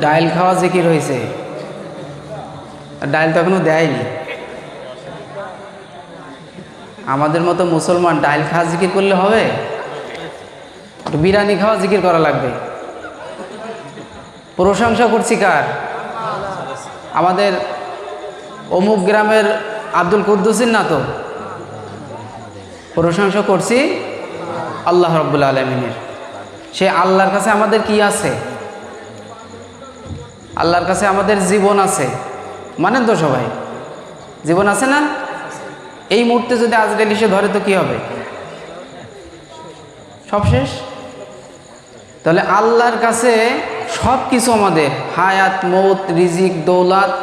ডাইল খাওয়া জিকির হয়েছে, ডাইল তো এখনো দেয়নি। আমাদের মতো মুসলমান ডাইল খাওয়া জিকির করলে হবে? বিরিয়ানি খাওয়া জিকির করা লাগবে। প্রশংসা করছি কার? আমাদের অমুক গ্রামের আব্দুল কুদ্দুসির না তো? প্রশংসা করছি আল্লাহ রাব্বুল আলামিনের। সে আল্লাহর কাছে আমাদের কি আছে? আল্লাহর কাছে আমাদের জীবন আছে, মানেন তো সবাই? জীবন আছে না? এই মুহূর্তে যদি আজরাইল এসে ধরে তো কি হবে? সব শেষ। তাহলে আল্লাহর কাছে সব কিছু আমাদের, হায়াত, মৌত, রিজিক, দৌলাত,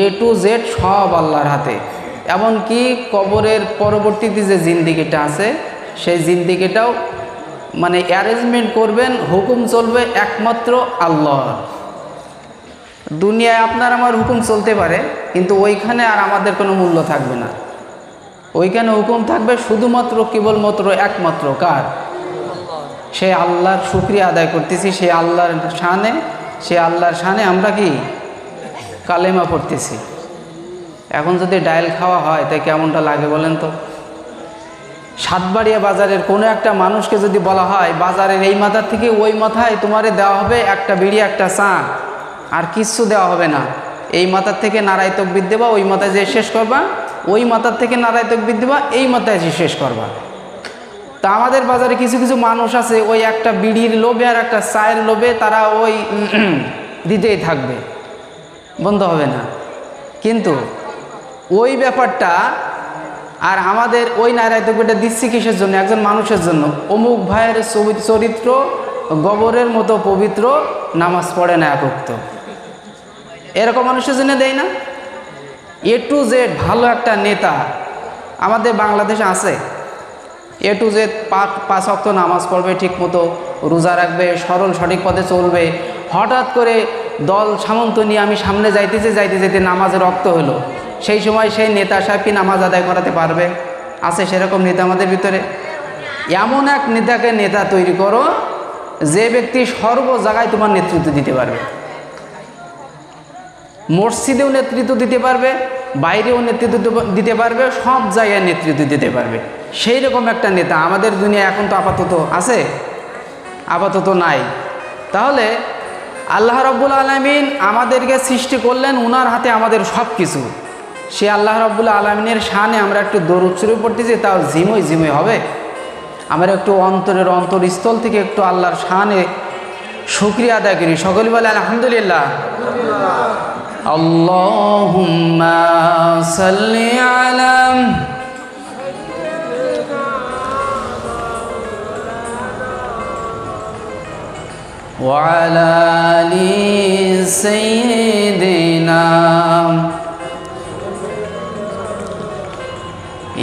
এ টু জেড সব আল্লাহর হাতে। এমনকি কবরের পরবর্তীতে যে জিন্দিগিটা আছে সেই জিন্দিগিটাও মানে অ্যারেঞ্জমেন্ট করবেন, হুকুম চলবে একমাত্র আল্লাহর। দুনিয়ায় আপনার আমার হুকুম চলতে পারে, কিন্তু ওইখানে আর আমাদের কোনো মূল্য থাকবে না। ওইখানে হুকুম থাকবে শুধুমাত্র কেবলমাত্র একমাত্র কার? সে আল্লাহর শুকরিয়া আদায় করতেছি, সে আল্লাহর শানে, সে আল্লাহর শানে আমরা কি কালেমা পড়তেছি। এখন যদি ডাইল খাওয়া হয় তাই কেমনটা লাগে বলেন তো? সাতবাড়িয়া বাজারের কোনো একটা মানুষকে যদি বলা হয় বাজারের এই মাথার থেকে ওই মাথায় তোমারে দেওয়া হবে একটা বিড়ি, একটা চা, আর কিচ্ছু দেওয়া হবে না, এই মাথার থেকে নারায় তাকবীর দেবা, ওই মাথায় যে শেষ করবা, ওই মাথার থেকে নারায় তাকবীর দেবা, এই মাথায় যে শেষ করবা। তা আমাদের বাজারে কিছু কিছু মানুষ আছে ওই একটা বিড়ির লোভে আর একটা চায়ের লোভে তারা ওই দিতেই থাকবে, বন্ধ হবে না। কিন্তু ওই ব্যাপারটা আর আমাদের ওই নারায় তাকবীরটা দিচ্ছি কিসের জন্য? একজন মানুষের জন্য। অমুক ভাইয়ের চরিত্র গোবরের মতো পবিত্র, নামাজ পড়ে না এক ওয়াক্ত, এরকম মানুষের জন্য দেয় না? এ টু জেড ভালো একটা নেতা আমাদের বাংলাদেশে আছে, এ টু জেড 5 ওয়াক্ত নামাজ পড়বে, ঠিক মতো রোজা রাখবে, সরল সঠিক পথে চলবে। হঠাৎ করে দল সামন্ত নিয়ে আমি সামনে যাইতে যাইতে নামাজের রক্ত হলো, সেই সময় সেই নেতা সাহেব কি নামাজ আদায় করাতে পারবে? আছে সেরকম নেতা আমাদের ভিতরে? এমন এক নেতাকে নেতা তৈরি করো যে ব্যক্তি সর্ব জায়গায় তোমার নেতৃত্ব দিতে পারবে। মসজিদেও নেতৃত্ব দিতে পারবে, বাইরেও নেতৃত্ব দিতে পারবে, সব জায়গায় নেতৃত্ব দিতে পারবে। সেই রকম একটা নেতা আমাদের দুনিয়া এখন তো আপাতত আছে? আপাতত নাই। তাহলে আল্লাহ রাব্বুল আলামিন আমাদেরকে সৃষ্টি করলেন, ওনার হাতে আমাদের সব কিছু। সে আল্লাহ রাব্বুল আলামিনের শানে আমরা একটু দরুদ শরীফ পড়তেছি, তাও ঝিমই হবে। আমরা একটু অন্তরের অন্তরস্থল থেকে একটু আল্লাহর শানে শুকরিয়া আদায় করি। সকলে বলে আলহামদুলিল্লাহ। আল্লাহুম্মা সাল্লি আলা ওয়া আলা আলি সাইয়্যিদিনা।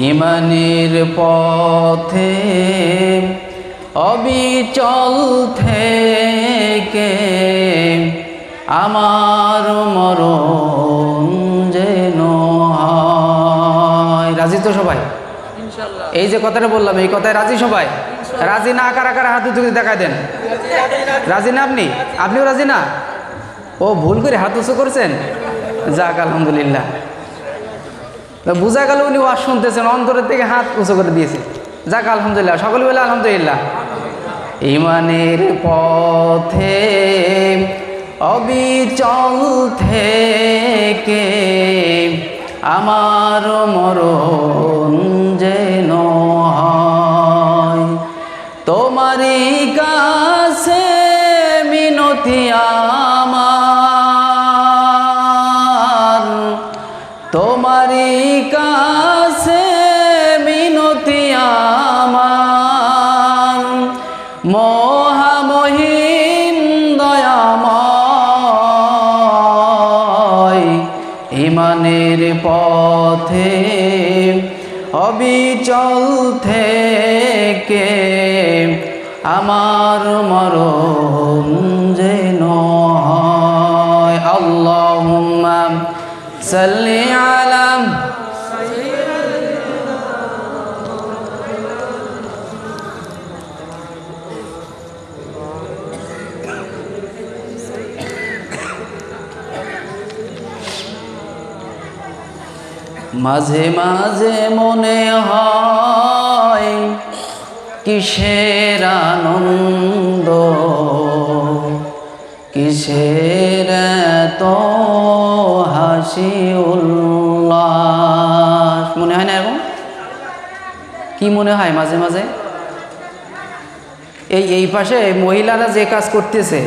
ঈমানের পথে অবিচল থেকে আমার মরণ যেন হয়। রাজি তো সবাই? ইনশাআল্লাহ। এই যে কথাটা বললাম, এই কথায় রাজি সবাই? রাজি না? কারা কারা হাত উঁচু করে দেখায় দেন। রাজি না আপনি? আপনিও রাজি না? ও ভুল করে হাত উঁচু করছেন, যাক আলহামদুলিল্লাহ। বুঝা গেল উনি ওয়াজ শুনতেছেন, অন্তরের থেকে হাত উঁচু করে দিয়েছে, যাক আলহামদুলিল্লাহ। সকলে বলে আলহামদুলিল্লাহ। ঈমানের পথে অবিচল থেকে আমার মরণ যেন হয়, তোমারই কাছে মিনতি আমার, তোমারই কাছে মিনতি আমার, মহামহিম দয়াময়। ঈমানের পথে অবিচল থেকে আমার মরণ যেন হয়। আল্লাহুম্মা সাল্লি আলা মাঝে মাঝে মনে হয় কিসের আনন্দ, কিসের এত হাসি উল্লাস, মনে হয় না? এবং কি মনে হয় মাঝে মাঝে? এই পাশে মহিলারা যে কাজ করতেছে,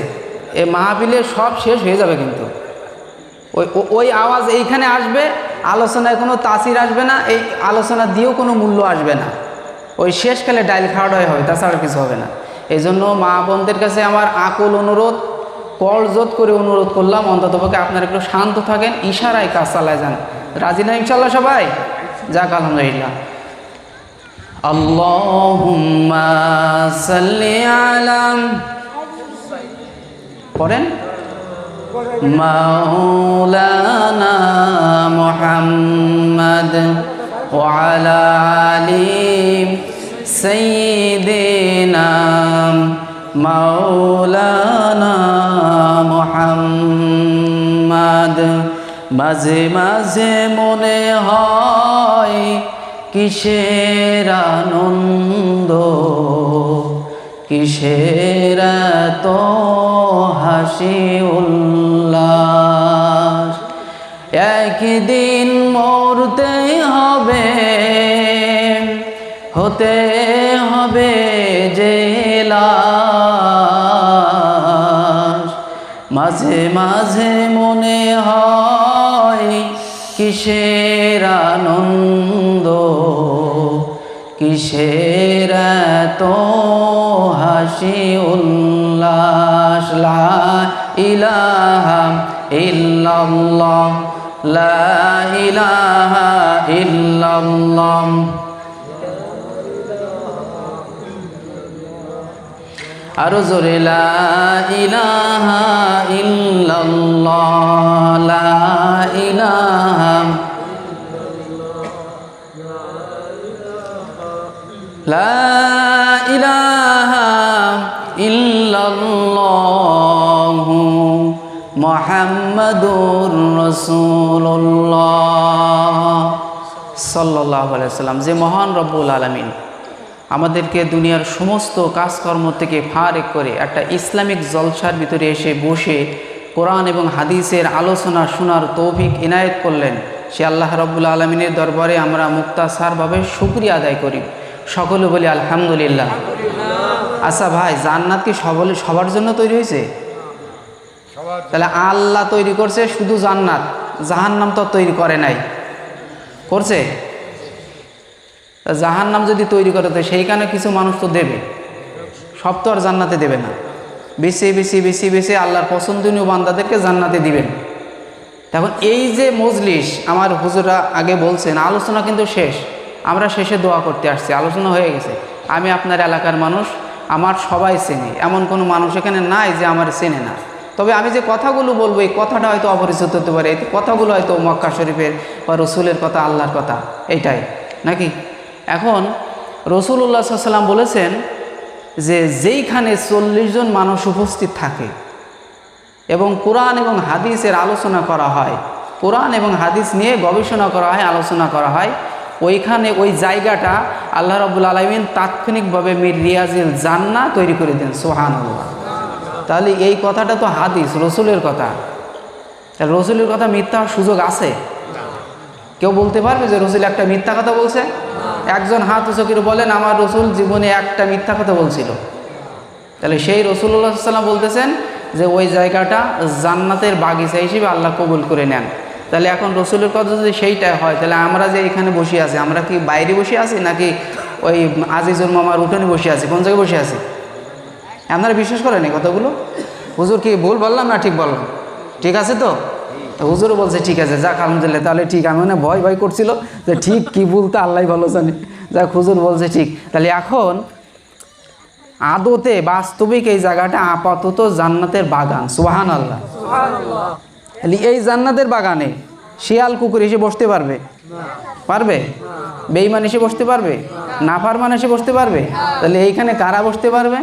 এই মাহফিলে সব শেষ হয়ে যাবে, কিন্তু ওই আওয়াজ এইখানে আসবে, আলোচনায় কোনো তাসির আসবে না, এই আলোচনা দিয়েও কোনো মূল্য আসবে না, ওই শেষকালে ডাইল খাওয়াটাই হবে, তাছাড়া কিছু হবে না। এই জন্য মা বোনদের কাছে আমার আকুল অনুরোধ, করজোত করে অনুরোধ করলাম, অন্ততপক্ষে আপনারা একটু শান্ত থাকেন, ইশারায় কাজ চালায় যান। রাজি না ইনশাল্লাহ সবাই? যাক, আলহামদুলিল্লাহ। আল্লাহুম্মা সাল্লি আলা, পড়েন, মাওলানা মুহাম্মদ ওয়া আলা আলি সাইয়্যিদিনা মাওলানা মুহাম্মদ। মাঝে মাঝে মনে হয় কিসের আনন্দ, কিসের এত হাসি উল্লাস, একদিন মরতে হবে, হতে হবে যে লাশ। মাঝে মাঝে মনে হয় কিসের আনন্দ, কিসের এত হাসি উল্লাস। লা ইলাহা ইল্লাল্লাহ, লা ইলাহা ইল্লাল্লাহ। আরো জোরে, লা ইলাহা ইল্লাল্লাহ, লা ইলাহা, লা ইলাহা ইল্লাল্লাহু মুহাম্মাদুর রাসূলুল্লাহ সাল্লাল্লাহু আলাইহি ওয়াসাল্লাম। যে মহান রব্বুল আলামিন আমাদেরকে দুনিয়ার সমস্ত কাজকর্ম থেকে ফারেক করে একটা ইসলামিক জলসার ভিতরে এসে বসে কোরআন এবং হাদিসের আলোচনা শোনার তৌফিক ইনায়েত করলেন, সে আল্লাহ রব্বুল আলমিনের দরবারে আমরা মুক্তাসারভাবে শুকরিয়া আদায় করি। সকলে বলি আলহামদুলিল্লাহ। আচ্ছা ভাই, জান্নাত কি সবার জন্য তৈরি হয়েছে? তাহলে আল্লাহ তৈরি করছে শুধু জান্নাত, জাহান্নাম তো তৈরি করে নাই, করছে? জাহান্নাম যদি তৈরি করে তো সেইখানে কিছু মানুষ তো দেবে, সব তো আর জান্নাতে দেবে না। বেশি বেশি বেশি বেশি আল্লাহর পছন্দনীয় বান্দাদেরকে জান্নাতে দিবেন। তখন এই যে মজলিস, আমার হুজুরা আগে বলছেন, আলোচনা কিন্তু শেষ, আমরা শেষে দোয়া করতে আসছি, আলোচনা হয়ে গেছে। আমি আপনার এলাকার মানুষ, আমার সবাই চেনে, এমন কোনো মানুষ এখানে নাই যে আমার চেনে না। তবে আমি যে কথাগুলো বলবো, এই কথাটা হয়তো অপরিচিত হতে পারে, এই কথাগুলো হয়তো মক্কা শরীফের বা রসুলের কথা, আল্লাহর কথা, এইটাই নাকি? এখন রসুল্লাহ সাল্লাল্লাহু আলাইহি ওয়াসাল্লাম বলেছেন যে যেইখানে 40 জন মানুষ উপস্থিত থাকে এবং কোরআন এবং হাদিসের আলোচনা করা হয়, কোরআন এবং হাদিস নিয়ে গবেষণা করা হয়, আলোচনা করা হয়, ওইখানে ওই জায়গাটা আল্লাহ রাব্বুল আলামিন তাৎক্ষণিকভাবে মির রিয়াজিল জান্নাহ তৈরি করে দেন। সুবহানাল্লাহ। তাহলে এই কথাটা তো হাদিস, রসুলের কথা। তাহলে রসুলের কথা মিথ্যা হওয়ার সুযোগ আছে? কেউ বলতে পারবে যে রসুল একটা মিথ্যা কথা বলছে? একজন হাত উঁচু করে বলেন, আমার রসুল জীবনে একটা মিথ্যা কথা বলছিল। তাহলে সেই রসুল্লাহ সাল্লাল্লাহু আলাইহি ওয়াসাল্লাম বলতেছেন যে ওই জায়গাটা জান্নাতের বাগিচা হিসেবে আল্লাহ কবুল করে নেন। তাহলে এখন রসুলের কথা যদি সেইটাই হয়, তাহলে আমরা যে এখানে বসে আছি, আমরা কি বাইরে বসে আছি নাকি ওই আজিজুল মামার উঠোনে বসে আছি? কোন জায়গায় বসে আছি? আপনারা বিশ্বাস করেন এই কথাগুলো? হুজুর কি ভুল বললাম না ঠিক বললাম? ঠিক আছে তো? হুজুরও বলছে ঠিক আছে, যাক আলহামদুলিল্লাহ, তাহলে ঠিক। আমি মানে ভয় ভয় করছিল যে ঠিক কি বলতে আল্লাহ ভালো জানে, যাক হুজুর বলছে ঠিক। তাহলে এখন আদতে বাস্তবিক এই জায়গাটা আপাতত জান্নাতের বাগান। সুবহানাল্লাহ। তাহলে এই জান্নাতের বাগানে শিয়াল কুকুর এসে বসতে পারবে? পারবে? বেঈমান এসে বসতে পারবে? নাফরমান এসে বসতে পারবে? তাহলে এইখানে কারা বসতে পারবে?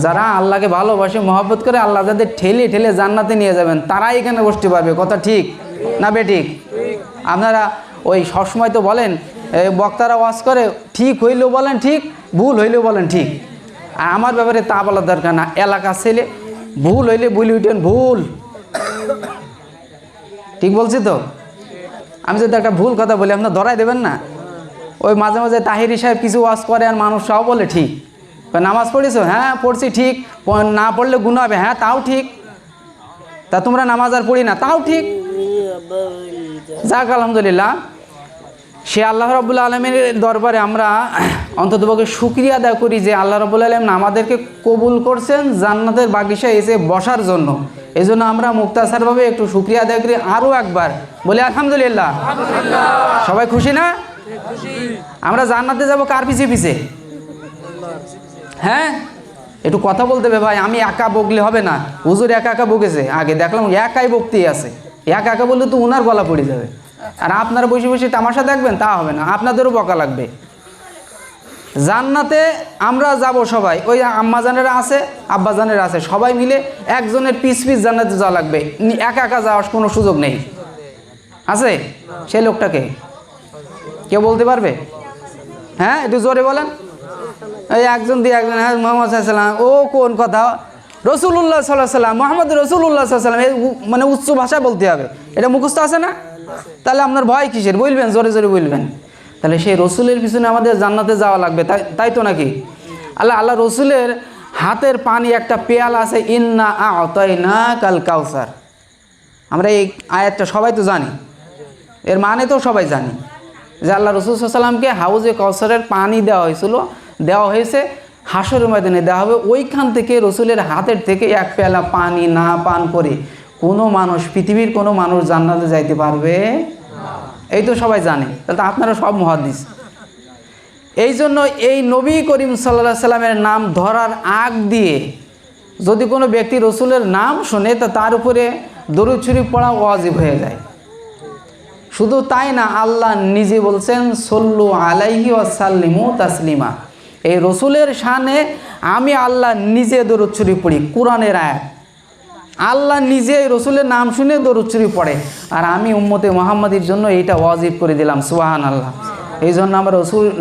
যারা আল্লাহকে ভালোবাসে, মহব্বত করে, আল্লাহ যাদের ঠেলে ঠেলে জান্নাতে নিয়ে যাবেন, তারা এখানে বসতে পারবে। কথা ঠিক না বেঠিক? আপনারা ওই সবসময় তো বলেন বক্তারা ওয়াজ করে, ঠিক হইলেও বলেন ঠিক, ভুল হইলেও বলেন ঠিক। আর আমার ব্যাপারে তা বলার দরকার না। এলাকার ছেলে ভুল হইলে বলি উঠেন ভুল, ঠিক বলছি তো? আমি যদি একটা ভুল কথা বলি আপনার ধরাই দেবেন না? ওই মাঝে মাঝে তাহিরি সাহেব কিছু ওয়াজ করে আর মানুষ সব বলে ঠিক। নামাজ পড়েছো? হ্যাঁ পড়ছি। ঠিক। না পড়লে গুনাহ হবে? হ্যাঁ তাও ঠিক। তা তোমরা নামাজ আর পড়ি না? তাও ঠিক। যাক আলহামদুলিল্লাহ, সে আল্লাহ রাব্বুল আলামিনের দরবারে আমরা অন্ততপক্ষে শুকরিয়া আদায় করি যে আল্লাহ রাব্বুল আলামিন আমাদেরকে কবুল করছেন জান্নাতের বাগিচায় এসে বসার জন্য। এই জন্য আমরা মুক্তাসারভাবে একটু শুকরিয়া আদায় করি আরও একবার, বলি আলহামদুলিল্লাহ। সবাই খুশি না? আমরা জান্নাতে যাব কার পিছে পিছে? হ্যাঁ, একটু কথা বলতে হবে ভাই। আমি একা বকলে হবে না। হুজুর একা একা বকেছে, আগে দেখলাম একাই বকতেই আছে। একা একা বললে তো উনার গলা পড়ে যাবে। আর আপনারা বসে বসে তামাশা দেখবেন, তা হবে না, আপনাদেরও বকা লাগবে। জান্নাতে আমরা যাব সবাই, ওই আম্মাজানেরা আছে, আব্বাজানেরা আছে, সবাই মিলে একজনের পিস পিস জান্নাতে যাওয়া লাগবে। একা একা যাওয়ার কোনো সুযোগ নেই। আছে সেই লোকটাকে কেউ বলতে পারবে? হ্যাঁ, একটু জোরে বলেন। এই একজন দিয়ে একজন, হ্যাঁ মোহাম্মদ সাল্লাম। ও কোন কথা? রসুল্লাহ সাল্লাহ সাল্লাম, মোহাম্মদ রসুল্লাহ সাল্লাম, মানে উচ্চ ভাষায় বলতে হবে। এটা মুখস্থ আছে না? তাহলে আপনার ভয় কিসের? বলবেন, জোরে জোরে বলবেন। তাহলে সেই রসুলের পিছনে আমাদের জান্নাতে যাওয়া লাগবে, তাই তো নাকি? আল্লাহ রসুলের হাতের পানি একটা পেয়ালা আছে, ইন্না আ'তাইনা কাল কাউসার। আমরা এই আয়াতটা সবাই তো জানি, এর মানে তো সবাই জানি যে আল্লাহ রসুল সাল্লামকে হাউজে কাউসারের পানি দেওয়া হয়েছে হাসরের ময়দানে দেওয়া হবে। ওইখান থেকে রসুলের হাতের থেকে এক পেয়ালা পানি না পান করে কোনো মানুষ, পৃথিবীর কোনো মানুষ জান্নাতে যাইতে পারবে? এই তো সবাই জানে। তাহলে তো আপনারা সব মুহাদ্দিস। এই জন্য এই নবী করিম সাল্লাল্লাহু আলাইহি সাল্লামের নাম ধরার আগ দিয়ে যদি কোনো ব্যক্তি রসুলের নাম শোনে, তা তার উপরে দরুদ শরীফ পড়া ওয়াজিব হয়ে যায়। শুধু তাই না, আল্লাহ নিজে বলছেন সল্লু আলাইহি ওয়াসাল্লিমু তাসলিমা। এই রসুলের শানে আমি আল্লাহ নিজে দরুদ শরীফ পড়ি, কোরআনের আয়াত। আল্লাহ নিজে রসুলের নাম শুনে দরুদ শরীফ পড়ে, আর আমি উম্মতে মুহাম্মাদির জন্য এইটা ওয়াজিব করে দিলাম। সুবহানাল্লাহ। এই জন্য আমরা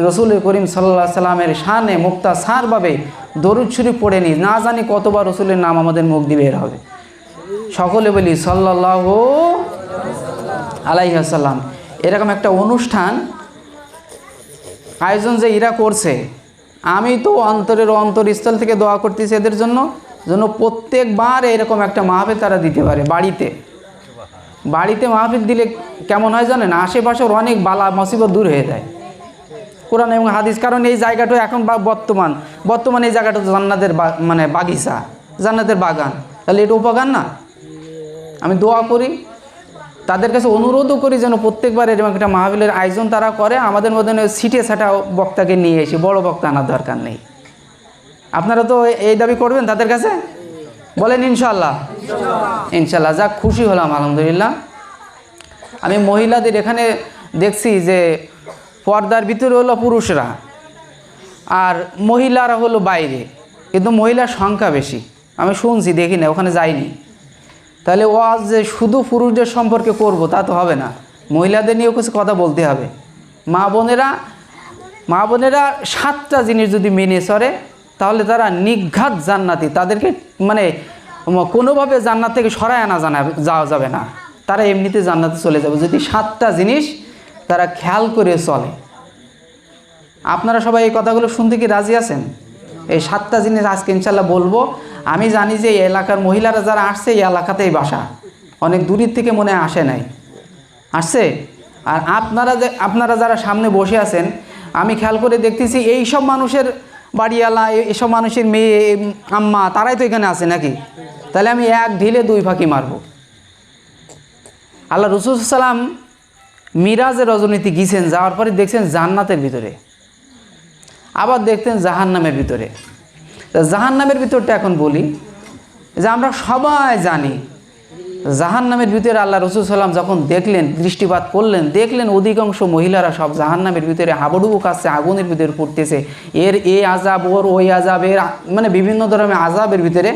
রসুল করিম সাল্লাল্লাহু আলাইহি সাল্লামের শানে মুক্তাসারভাবে দরুদ শরীফ পড়ে নিই। না জানি কতবার রসুলের নাম আমাদের মুখ দিয়ে বের হবে। সকলে বলি সাল্লাল্লাহু আলাইহি ওয়াসাল্লাম। এরকম একটা অনুষ্ঠান আয়োজন যে এরা করছে, আমি তো অন্তরস্থল থেকে দোয়া করতেছি এদের জন্য প্রত্যেকবার এরকম একটা মাহফিল তারা দিতে পারে। বাড়িতে মাহফিল দিলে কেমন হয় জানেন? আশেপাশের অনেক বালা মুসিবত দূর হয়ে যায়, কোরআন এবং হাদিস। কারণ এই জায়গাটা এখন বর্তমান এই জায়গাটা জান্নাতের মানে বাগিচা, জান্নাতের বাগান। তাহলে এটা উপকার না? আমি দোয়া করি, তাদের কাছে অনুরোধও করি যেন প্রত্যেকবার এরকম একটা মাহফিলের আয়োজন তারা করে। আমাদের মধ্যে সিটে ছাটা বক্তাকে নিয়ে এসে, বড় বক্তা আনার দরকার নেই। আপনারা তো এই দাবি করবেন তাদের কাছে? বলেন ইনশাল্লাহ। ইনশাল্লাহ। যাক, খুশি হলাম আলহামদুলিল্লাহ। আমি মহিলাদের এখানে দেখছি যে পর্দার ভিতরে হলো পুরুষরা আর মহিলারা হলো বাইরে, কিন্তু মহিলার সংখ্যা বেশি। আমি শুনছি, দেখি না, ওখানে যাইনি। তাহলে ওয়াজ যে শুধু পুরুষদের সম্পর্কে করব তা তো হবে না, মহিলাদের নিয়েও কিছু কথা বলতে হবে। মা বোনেরা 7টা জিনিস যদি মেনে চলে তাহলে তারা নিঘাত জান্নাতি। তাদেরকে মানে কোনোভাবে জান্নাত থেকে সরায় আনা যাওয়া যাবে না। তারা এমনিতে জান্নাতে চলে যাবে যদি 7টা জিনিস তারা খেয়াল করে চলে। আপনারা সবাই এই কথাগুলো শুনতে কি রাজি আছেন? এই 7টা জিনিস আজকে ইনশাল্লাহ বলবো। আমি জানি যে এই এলাকার মহিলারা যারা আসছে এই এলাকাতেই বাসা, অনেক দূরের থেকে মনে আসে নাই, আসছে। আর আপনারা যারা সামনে বসে আছেন, আমি খেয়াল করে দেখতেছি এই সব মানুষের বাড়িওয়ালা, এইসব মানুষের মেয়ে, আম্মা, তারাই তো এখানে আছে নাকি? তাহলে আমি এক ঢিলে 2 ফাঁকি মারব। আল্লাহ রসুল সাল্লাম মিরাজের রজনীতে গিয়েছেন, যাওয়ার পরে দেখছেন জান্নাতের ভিতরে, আবার দেখতেন জাহান্নামের ভিতরে। জাহান্নামের ভিতরটা এখন বলি যে আমরা সবাই জানি জাহান্নামের ভিতরে আল্লাহ রসুল সাল্লাম যখন দৃষ্টিপাত করলেন, দেখলেন অধিকাংশ মহিলারা সব জাহান্নামের ভিতরে হাবুডুবু কাছে আগুনের ভিতরে পড়তেছে। এই আজাব, ওই আজাবের, মানে বিভিন্ন ধরনের আজাবের ভিতরে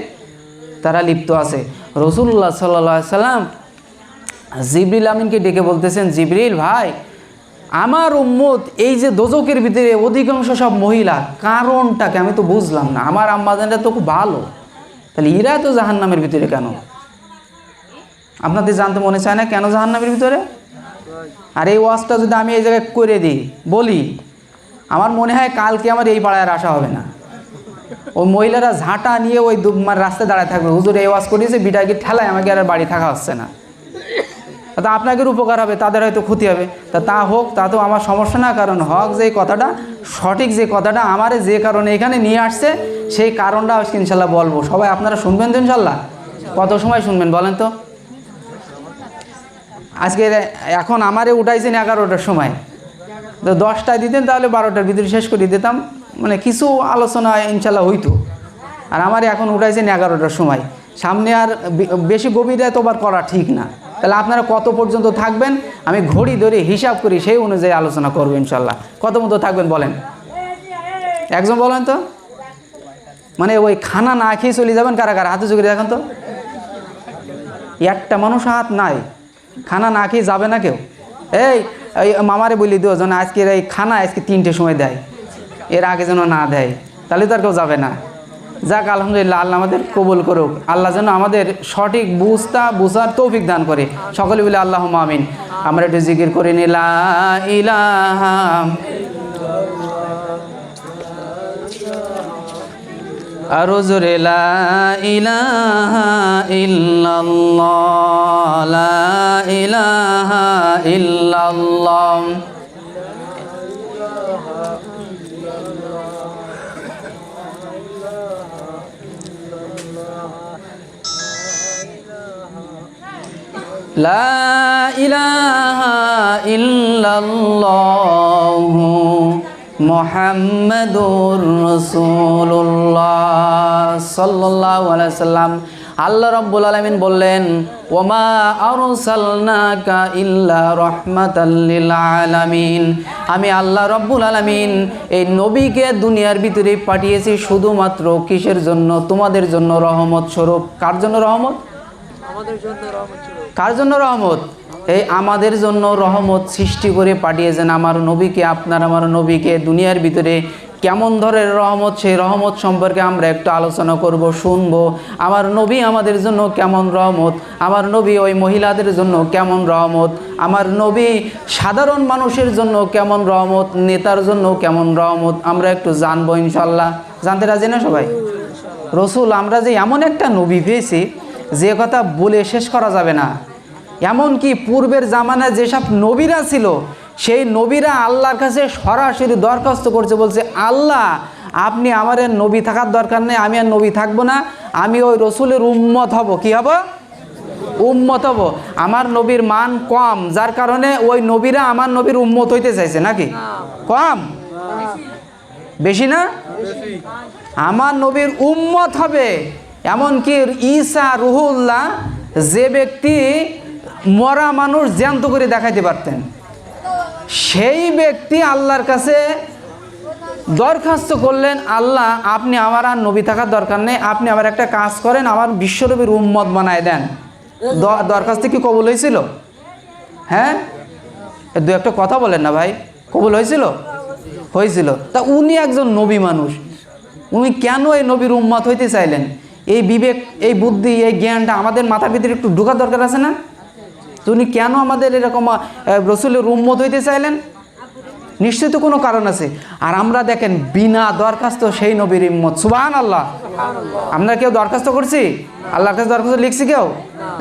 তারা লিপ্ত আছে। রাসূলুল্লাহ সাল্লাল্লাহু আলাইহি সাল্লাম জিবরিল আমিনকে ডেকে বলতেছেন, জিবরিল ভাই, আমার উম্মত এই যে দোজকের ভিতরে অধিকাংশ সব মহিলা, কারণটাকে আমি তো বুঝলাম না। আমার আম্মাজানরা তো খুব ভালো, তাহলে এরা তো জাহান্নামের ভিতরে কেন? আপনাদের জানতে মনে চায় না কেন জাহান্নামের ভিতরে? আর এই ওয়াজটা যদি আমি এই জায়গায় করে দিই, বলি, আমার মনে হয় কালকে আমার এই পাড়ায় আর আসা হবে না। ওই মহিলারা ঝাঁটা নিয়ে ওই রাস্তায় দাঁড়ায় থাকবে, হুজুর এই ওয়াজ করিয়েছে, বিটাকে ঠেলায় আমাকে আর বাড়ি থাকা হচ্ছে না। তা আপনাদের উপকার হবে, তাদের হয়তো ক্ষতি হবে। তা হোক, তা তো আমার সমস্যা না। কারণ হক যে কথাটা, সঠিক যে কথাটা আমারে যে কারণে এখানে নিয়ে আসছে, সেই কারণটা আজকে ইনশাল্লাহ বলবো। সবাই আপনারা শুনবেন তো ইনশাল্লাহ? কত সময় শুনবেন বলেন তো? আজকে এখন আমারে উঠাইছেন 11টার সময়, তো 10টায় দিতেন তাহলে 12টার ভিতরে শেষ করে দিতাম, মানে কিছু আলোচনা ইনশাল্লাহ হইতো। আর আমারে এখন উঠাইছেন 11টার সময়, সামনে আর বেশি গভীরে তোবার করা ঠিক না। তাহলে আপনারা কত পর্যন্ত থাকবেন আমি ঘড়ি ধরে হিসাব করি, সেই অনুযায়ী আলোচনা করবো ইনশাল্লাহ। কত মতো থাকবেন বলেন? একজন বলেন তো। মানে ওই খানা না খেয়ে চলে যাবেন কারা কারা? হাতে চোখে দেখেন তো। একটা মানুষ হাত নাই, খানা না খেয়ে যাবে না কেউ? এই মামারে বলি দিও যেন আজকের এই খানা আজকে 3টের সময় দেয়, এর আগে যেন না দেয়, তাহলে তো আর কেউ যাবে না। যাক, আলহামদুলিল্লাহ, আল্লাহ আমাদের কবুল করুক। আল্লাহ যেন আমাদের সঠিক বুঝার তৌফিক দান করে। সকলে বলে আল্লাহুম্মা আমিন। আমরা একটু জিকির করে নি, লা ইলাহা আরো জোরে, লা ইলাহা ইল্লাল্লাহ, লা ইলাহা ইল্লাল্লাহ। লা ইলাহা ইল্লাল্লাহু মুহাম্মাদুর রাসূলুল্লাহ সাল্লাল্লাহু আলাইহি সাল্লাম। আল্লাহ রাব্বুল আলামিন বললেন, ওমা আরসালনাকা ইল্লা রাহমাতাল লিল আলামিন। আমি আল্লাহ রাব্বুল আলামিন এই নবীকে দুনিয়ার ভিতরে পাঠিয়েছি শুধুমাত্র কিসের জন্য? তোমাদের জন্য রহমত স্বরূপ। কার জন্য রহমত? আমাদের জন্য রহমত স্বরূপ। কার জন্য রহমত? এই আমাদের জন্য রহমত সৃষ্টি করে পাঠিয়েছেন আমার নবীকে। আপনার আমার নবীকে দুনিয়ার ভিতরে কেমন ধরনের রহমত, সেই রহমত সম্পর্কে আমরা একটু আলোচনা করব, শুনবো। আমার নবী আমাদের জন্য কেমন রহমত, আমার নবী ওই মহিলাদের জন্য কেমন রহমত, আমার নবী সাধারণ মানুষের জন্য কেমন রহমত, নেতার জন্য কেমন রহমত, আমরা একটু জানবো ইনশাল্লাহ। জানতে রাজি না সবাই? রসুল আমরা যে এমন একটা নবী পেয়েছি যে কথা বলে শেষ করা যাবে না। এমনকি পূর্বের জামানায় যেসব নবীরা ছিল, সেই নবীরা আল্লাহর কাছে সরাসরি দরখাস্ত করছে, বলছে, আল্লাহ আপনি আমার নবী থাকার দরকার নেই, আমি আর নবী থাকবো না, আমি ওই রসুলের উম্মত হব। কি হব? উম্মত হব। আমার নবীর মান কম, যার কারণে ওই নবীরা আমার নবীর উম্মত হইতে চাইছে। নাকি কম? বেশি না? আমার নবীর উম্মত হবে। এমনকি ঈসা রুহুল্লাহ, যে ব্যক্তি মরা মানুষ জ্যান্ত করে দেখাইতে পারতেন, সেই ব্যক্তি আল্লাহর কাছে দরখাস্ত করলেন, আল্লাহ আপনি আমার আর নবী থাকার দরকার নেই, আপনি আমার একটা কাজ করেন, আমার বিশ্বনবীর উম্মত বানায় দেন। দরখাস্ত কি কবুল হয়েছিল? হ্যাঁ, দু একটা কথা বলেন না ভাই, কবুল হয়েছিল? হয়েছিল। তা উনি একজন নবী মানুষ, উনি কেন এই নবীর উম্মত হইতে চাইলেন? এই বিবেক, এই বুদ্ধি, এই জ্ঞানটা আমাদের মাথার ভিতরে একটু ঢোকার দরকার আছে না? উনি কেন আমাদের এরকম রসুলের উম্মত হইতে চাইলেন? নিশ্চয়ই তো কোনো কারণ আছে। আর আমরা দেখেন বিনা দরখাস্ত সেই নবীর উম্মত। সুবহানাল্লাহ। আমরা কেউ দরখাস্ত করছি? আল্লাহর কাছে দরখাস্ত লিখছি কেউ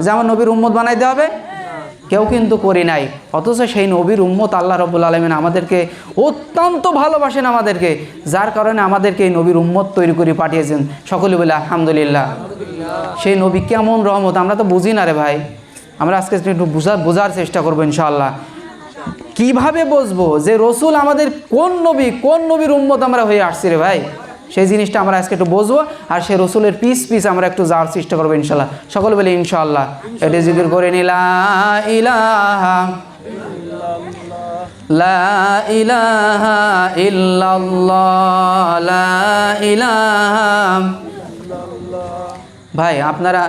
যে আমার নবীর উম্মত বানাইতে হবে? কেউ কিন্তু করি নাই। অথচ সেই নবীর উম্মত আল্লাহ রাব্বুল আলামিন আমাদেরকে অত্যন্ত ভালোবাসেন আমাদেরকে, যার কারণে আমাদেরকে এই নবীর উম্মত তৈরি করে পাঠিয়েছেন। সকলে বলে আলহামদুলিল্লাহ। সেই নবী কেমন রহমত আমরা তো বুঝি না রে ভাই। আমরা আজকে একটু বোঝার চেষ্টা করবো ইনশাআল্লাহ। কিভাবে বুঝবো যে রসুল আমাদের কোন নবীর উম্মত আমরা হয়ে আসছি রে ভাই? সেই জিনিসটা আমরা আজকে একটু বুঝবো, আর সেই রসুলের পিস আমরা একটু যাওয়ার চেষ্টা করবো ইনশাল্লাহ। সকলে বলে ইনশাআল্লাহ। এটা জিকির করে নি, লা ইলাহা লা ইলাহা ইল্লাল্লাহ, লা ইলাহা ভাই আপনারা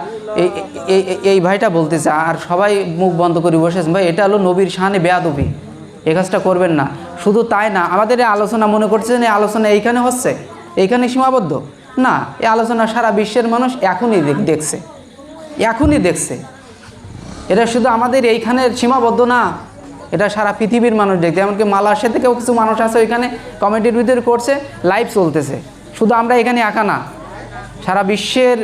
এই এই এই ভাইটা বলতেছে আর সবাই মুখ বন্ধ করে বসেছেন, ভাই এটা হলো নবীর শানে বেয়াদবি, এই কাজটা করবেন না। শুধু তাই না, আমাদের এই আলোচনা মনে করছেন এই আলোচনা এইখানে হচ্ছে, এইখানে সীমাবদ্ধ না, এই আলোচনা সারা বিশ্বের মানুষ এখনই দেখছে, এখনই দেখছে। এটা শুধু আমাদের এইখানে সীমাবদ্ধ না, এটা সারা পৃথিবীর মানুষ দেখছে। এমনকি মালয়েশিয়া থেকেও কিছু মানুষ আছে ওইখানে কমেন্টের ভিতরে করছে, লাইভ চলতেছে। শুধু আমরা এখানে একা না, সারা বিশ্বের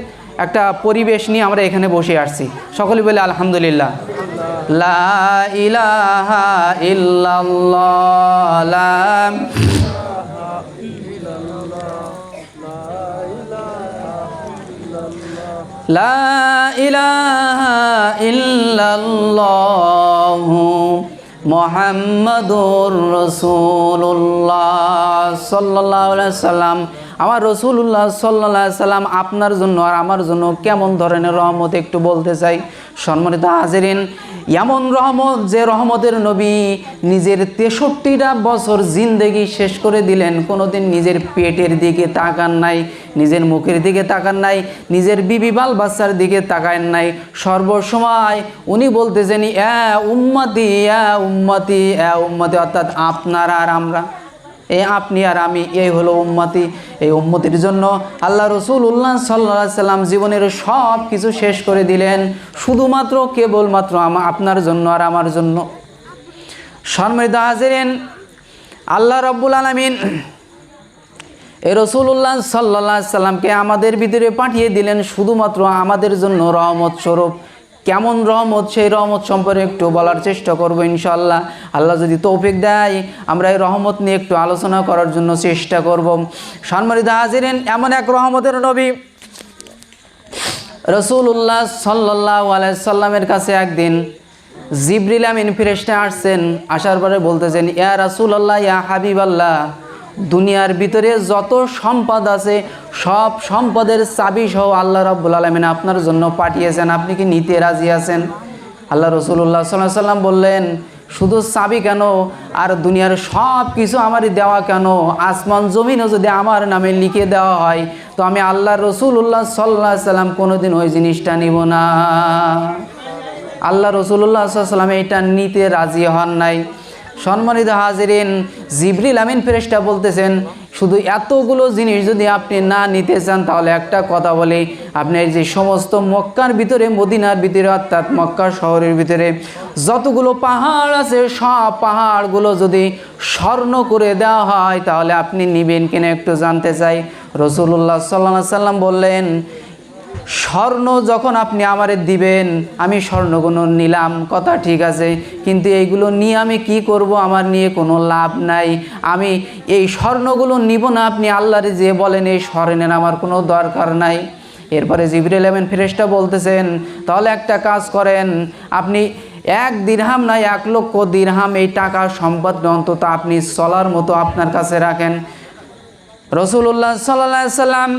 একটা পরিবেশ নিয়ে আমরা এখানে বসে আসছি। সকলে বলে আলহামদুলিল্লাহ। লা ইলাহা ইল্লাল্লাহ, লা ইলাহা ইল্লাল্লাহু মুহাম্মাদুর রাসূলুল্লাহ সাল্লাল্লাহু আলাইহি সাল্লাম। আমার রাসূলুল্লাহ সাল্লাল্লাহু আলাইহি সাল্লাম আপনার জন্য আর আমার জন্য কেমন ধরনের রহমত একটু বলতে চাই। সম্মানিত হাজিরিন, এমন রহমত যে রহমতের নবী নিজের 63টা বছর জিন্দেগি শেষ করে দিলেন, কোনোদিন নিজের পেটের দিকে তাকান নাই, নিজের মুখের দিকে তাকান নাই, নিজের বিবি বাল বাচ্চার দিকে তাকান নাই। সর্বসময় উনি বলতেছেন উম্মতি উম্মতি উম্মতি, অর্থাৎ আপনারা আর আমরা, এই আপনি আর আমি, এই হলো উম্মতি। এই উম্মতির জন্য আল্লাহ রাসূলুল্লাহ সাল্লাল্লাহু আলাইহি সাল্লাম জীবনের সব কিছু শেষ করে দিলেন, শুধুমাত্র কেবলমাত্র আপনার জন্য আর আমার জন্য। সম্মানিত হাজিরিন, আল্লাহ রাব্বুল আলামিন এই রাসূলুল্লাহ সাল্লাল্লাহু আলাইহি সাল্লামকে আমাদের ভিতরে পাঠিয়ে দিলেন শুধুমাত্র আমাদের জন্য রহমত স্বরূপ। কেমন রহমত, সেই রহমত সম্পর্কে একটু বলার চেষ্টা করব ইনশাআল্লাহ। আল্লাহ যদি তৌফিক দেয় আমরা এই রহমত নিয়ে একটু আলোচনা করার জন্য চেষ্টা করব। সম্মানিত হাজিরিন, এমন এক রহমতের নবী রাসূলুল্লাহ সাল্লাল্লাহু আলাইহি সাল্লামের কাছে একদিন জিবরিল আমিন ফেরেশতা আসছেন। আসার পরে বলতেছেন, ইয়া রাসূলুল্লাহ, ইয়া হাবিবাল্লাহ, দুনিয়ার ভিতরে যত সম্পদ আছে সব সম্পদের চাবি সহ আল্লাহ রাব্বুল আলামিন আপনার জন্য পাঠিয়েছেন, আপনি কি নিতে রাজি আছেন? আল্লাহ রাসূলুল্লাহ সাল্লাল্লাহু আলাইহি সাল্লাম বললেন, শুধু চাবি কেন, আর দুনিয়ার সব কিছু আমারই দেওয়া কেন, আসমান জমিনও যদি আমার নামে লিখে দেওয়া হয় তো আমি আল্লাহ রাসূলুল্লাহ সাল্লাল্লাহু আলাইহি সাল্লাম কোনোদিন ওই জিনিসটা নিব না। আল্লাহ রাসূলুল্লাহ সাল্লাল্লাহু আলাইহি সাল্লাম এটা নিতে রাজি হন নাই। সম্মানিত হাজিরিন, জিবরিল আমিন ফেরেশতা বলতেছেন, শুধু এতগুলো জিনিস যদি আপনি না নিতে চান তাহলে একটা কথা বলি, আপনার যে সমস্ত মক্কার ভিতরে, মদিনার ভিতরে, অর্থাৎ মক্কা শহরের ভিতরে যতগুলো পাহাড় আছে সব পাহাড়গুলো যদি স্বর্ণ করে দেওয়া হয় তাহলে আপনি নিবেন কিনা একটু জানতে চাই। রাসূলুল্লাহ সাল্লাল্লাহু আলাইহি সাল্লাম বললেন, স্বর্ণ যখন আপনি আমারে দিবেন আমি স্বর্ণগুলো নিলাম, কথা ঠিক আছে, কিন্তু এইগুলো নিয়ে আমি কি করব? আমার নিয়ে কোনো লাভ নাই, আমি এই স্বর্ণগুলো নিব না। আপনি আল্লাহরে যে বলেন এই স্বর্ণের আমার কোনো দরকার নাই। এরপরে জিবরিল আমিন ফেরেশতা বলতেছেন, তাহলে একটা কাজ করেন, আপনি 1 দিরহাম নাই 1 লক্ষ দিরহাম এই টাকা সম্পদ অন্তত আপনি চলার মতো আপনার কাছে রাখেন। রাসূলুল্লাহ সাল্লাল্লাহু আলাইহি সাল্লাম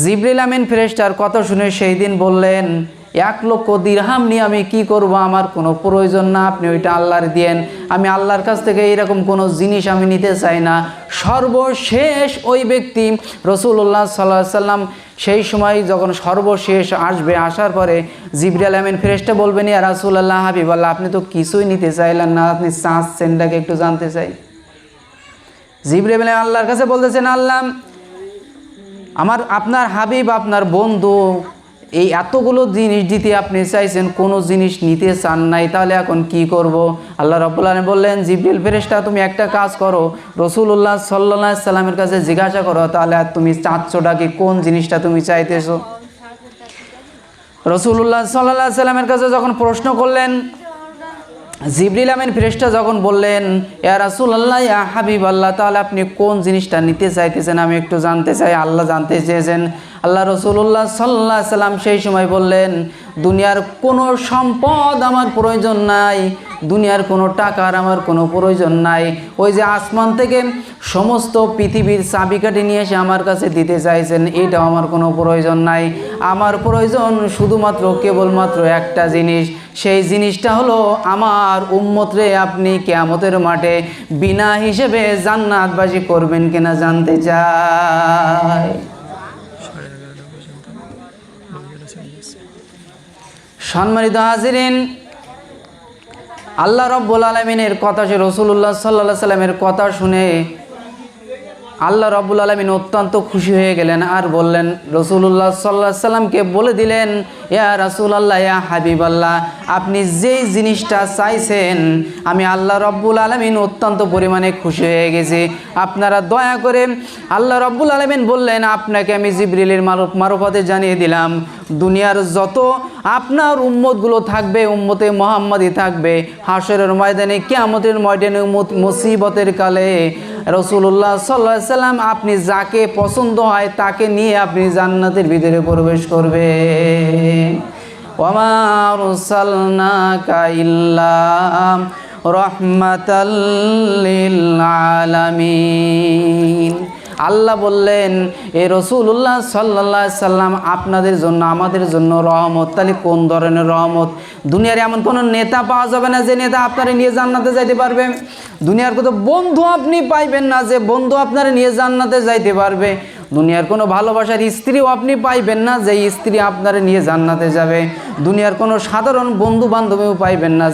জিবরিল আমিন ফেরেশতার কথা শুনে সেই দিন বললেন, 1 লক্ষ দিরহাম নিয়ে আমি কি করব? আমার কোনো প্রয়োজন না, আপনি ওইটা আল্লাহর দিয়েন। আমি আল্লাহর কাছ থেকে এরকম কোনো জিনিস আমি নিতে চাই না। সর্বশেষ ওই ব্যক্তি রাসূলুল্লাহ সাল্লাল্লাহু আলাইহি সাল্লাম সেই সময় যখন সর্বশেষ আসবে, আসার পরে জিবরিল আমিন ফেরেশতা বলবেন, ইয়া রাসূলুল্লাহ, হাবিবাল্লাহ, আপনি তো কিছুই নিতে চাইলেন না, আপনি চাচ্ছেনটাকে একটু জানতে চাই। জিবরিল আমিন আল্লাহর কাছে বলতেছেন, আল্লাহ, আপনার হাবিব, আপনার বন্ধু এই এতগুলো জিনিস দিতে আপনি চাইছেন, কোনো জিনিস নিতে চান নাই, তাহলে এখন কি করব? আল্লাহ রাব্বুল আলামিন বললেন, জিবরিল ফেরেশতা, তুমি একটা কাজ করো, রাসূলুল্লাহ সাল্লাল্লাহু আলাইহি সাল্লামের কাছে জিজ্ঞাসা করো, তাহলে আর তুমি চাচ্ছোটা কি, কোন জিনিসটা তুমি চাইতেছো? রাসূলুল্লাহ সাল্লাল্লাহু আলাইহি সাল্লামের কাছে যখন প্রশ্ন করলেন, জিবরিল আমিন ফেরেশতা যখন বললেন, ইয়া রাসূলুল্লাহ, ইয়া হাবিবাল্লাহ, তাহলে আপনি কোন জিনিসটা নিতে চাইতেছেন আমি একটু জানতে চাই। আল্লাহ জানতে চেয়েছেন। আল্লাহ রাসূলুল্লাহ সাল্লাল্লাহু আলাইহি সাল্লাম সেই সময় বললেন, দুনিয়ার কোনো সম্পদ আমার প্রয়োজন নাই, দুনিয়ার কোনো টাকার আমার কোনো প্রয়োজন নাই। ওই যে আসমান থেকে সমস্ত পৃথিবীর চাবিকাঠি নিয়ে এসে আমার কাছে দিতে চাইছেন, এটাও আমার কোনো প্রয়োজন নাই। আমার প্রয়োজন শুধুমাত্র কেবলমাত্র একটা জিনিস, সেই জিনিসটা হলো আমার উম্মতরে আপনি কিয়ামতের মাঠে বিনা হিসেবে জান্নাতবাসী করবেন কিনা জানতে চাই। সম্মানিত হাজিরিন, আল্লাহ রাব্বুল আলামিনের কথা, সে রাসূলুল্লাহ সাল্লাল্লাহু আলাইহি সাল্লামের কথা শুনে আল্লাহ রাব্বুল আলামিন অত্যন্ত খুশি হয়ে গেলেন আর বললেন, রাসূলুল্লাহ সাল্লাল্লাহু আলাইহি সাল্লামকে বলে দিলেন, ইয়া রাসূলুল্লাহ, ইয়া হাবিবাল্লাহ, আপনি যেই জিনিসটা চাইছেন আমি আল্লাহ রাব্বুল আলামিন অত্যন্ত পরিমাণে খুশি হয়ে গেছি। আপনারা দয়া করে, আল্লাহ রাব্বুল আলামিন বললেন, আপনাকে আমি জিবরিলের মারফতে জানিয়ে দিলাম, দুনিয়ার যত আপনার উম্মতগুলো থাকবে, উম্মতে মুহাম্মাদি থাকবে, হাশরের ময়দানে, কিয়ামতের ময়দানে, মুসিবতের কালে রাসূলুল্লাহ সাল্লাল্লাহু আলাইহি সাল্লাম আপনি যাকে পছন্দ হয় তাকে নিয়ে আপনি জান্নাতের ভিতরে প্রবেশ করবেন। ওয়া মা আরসালনাকা ইল্লা রাহমাতাল লিল আলামিন। আল্লাহ বললেন, এ রাসূলুল্লাহ সাল্লাল্লাহু আলাইহি সাল্লাম আপনাদের জন্য, আমাদের জন্য রহমত। তাহলে কোন ধরনের রহমত? দুনিয়ার এমন কোনো নেতা পাওয়া যাবে না যে নেতা আপনারা নিয়ে জান্নাতে যাইতে পারবে। দুনিয়ার কোনো বন্ধু আপনি পাইবেন না যে বন্ধু আপনারা নিয়ে জান্নাতে যাইতে পারবে। দুনিয়ার কোনো ভালোবাসার স্ত্রীও আপনি পাইবেন না যে স্ত্রী আপনারা নিয়ে জান্নাতে যাবে। দুনিয়ার কোনো সাধারণ বন্ধু বান্ধবীও পাইবেন না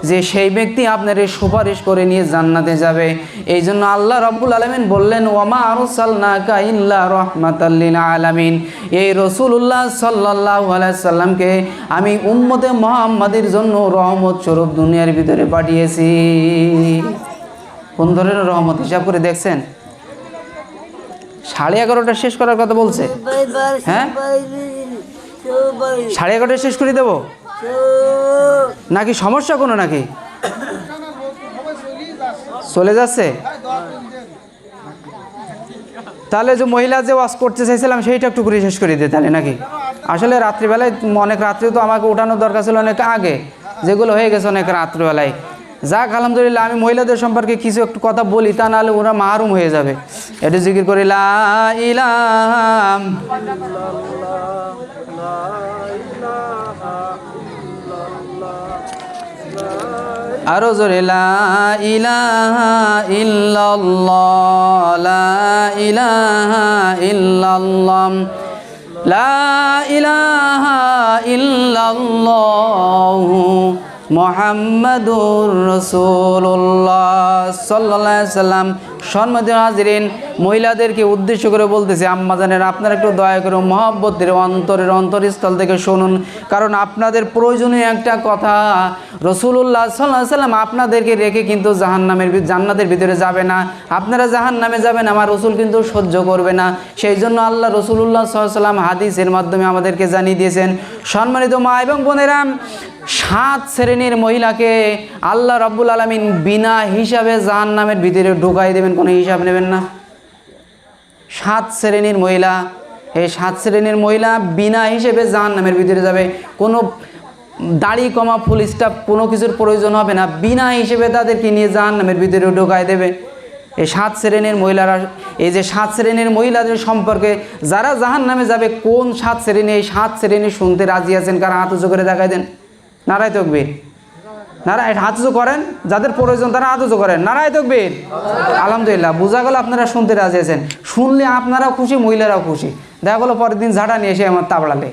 যে সেই ব্যক্তি আপনার সুপারিশ করে নিয়ে জান্নাতে যাবে। এই জন্য আল্লাহ রাব্বুল আলামিন বললেন, ওয়া মা আরসালনাকা ইল্লা রাহমাতাল লিল আলামিন। এই রাসূলুল্লাহ সাল্লাল্লাহু আলাইহি সাল্লামকে আমি উম্মতে মুহাম্মাদের জন্য রহমত স্বরূপ দুনিয়ার ভিতরে পাঠিয়েছি। কোন ধরনের রহমত হিসাব করে দেখছেন? 11:30 শেষ করার কথা বলছে। হ্যাঁ, 11:30 শেষ করে দেবো নাকি সমস্যা কোনো? নাকি চলে যাচ্ছে? তাহলে যে মহিলা যে ওয়াজ করতে চাইছিলাম সেইটা একটু করে শেষ করে দিই তাহলে নাকি? আসলে রাত্রিবেলায় অনেক রাত্রে তো আমাকে ওঠানোর দরকার ছিল অনেক আগে, যেগুলো হয়ে গেছে অনেক রাত্রিবেলায়। যাক, আলহামদুলিল্লাহ, আমি মহিলাদের সম্পর্কে কিছু একটু কথা বলি, তা নাহলে ওরা মাহরুম হয়ে যাবে। একটু জিকির করি, লা ইলাহা আরো জোরে, লা ইলাহা ইল্লাল্লাহ, লা ইলাহা ইল্লাল্লাহ, লা ইলাহা ইল্লাল্লাহ মুহাম্মাদুর রাসূলুল্লাহ সাল্লাল্লাহু আলাইহি সাল্লাম। সম্মানিত হাজিরিন, মহিলাদেরকে উদ্দেশ্য করে বলতেছি, আম্মাজানের আপনারা একটু দয়া করে মহব্বতের অন্তরস্থল থেকে শুনুন, কারণ আপনাদের প্রয়োজনীয় একটা কথা। রাসূলুল্লাহ সাল্লাল্লাহু আলাইহি সাল্লাম আপনাদেরকে রেখে কিন্তু জান্নাতের ভিতরে যাবে না। আপনারা জাহান্নামে যাবেন, আমার রাসূল কিন্তু সহ্য করবে না। সেই জন্য আল্লাহ রাসূলুল্লাহ সাল্লাল্লাহু আলাইহি সাল্লাম হাদিসের মাধ্যমে আমাদেরকে জানিয়ে দিয়েছেন। সম্মানিত মা এবং বোনেরা, 7 শ্রেণীর মহিলাকে আল্লাহ রাব্বুল আলামিন বিনা হিসাবে জাহান্নামের ভিতরে ঢুকাই দেবেন, কোনো হিসাব নেবেন না। 7 শ্রেণীর মহিলা, এই 7 শ্রেণীর মহিলা বিনা হিসেবে জাহান্নামের ভিতরে যাবে। কোনো দাড়ি কমা ফুল স্টপ কোনো কিছুর প্রয়োজন হবে না, বিনা হিসেবে তাদেরকে নিয়ে জাহান্নামের ভিতরে ঢুকাই দেবে। এই 7 শ্রেণীর মহিলারা, এই যে 7 শ্রেণীর মহিলাদের সম্পর্কে যারা জাহান্নামে যাবে, কোন 7 শ্রেণী? এই 7 শ্রেণী শুনতে রাজি আছেন? কারা হাত উঁচু করে দেখাই দেন। নারায়ে তাকবীর, নারায়ে, হাত উঁচু করেন, যাদের প্রয়োজন তারা হাত উঁচু করেন। নারায়ে তাকবীর। আলহামদুলিল্লাহ, বোঝা গেল আপনারা শুনতে রাজি আছেন। শুনলে আপনারাও খুশি, মহিলারাও খুশি। দেখা গেলো পরের দিন ঝাঁটা নিয়ে এসে আমার তাবড়ালে,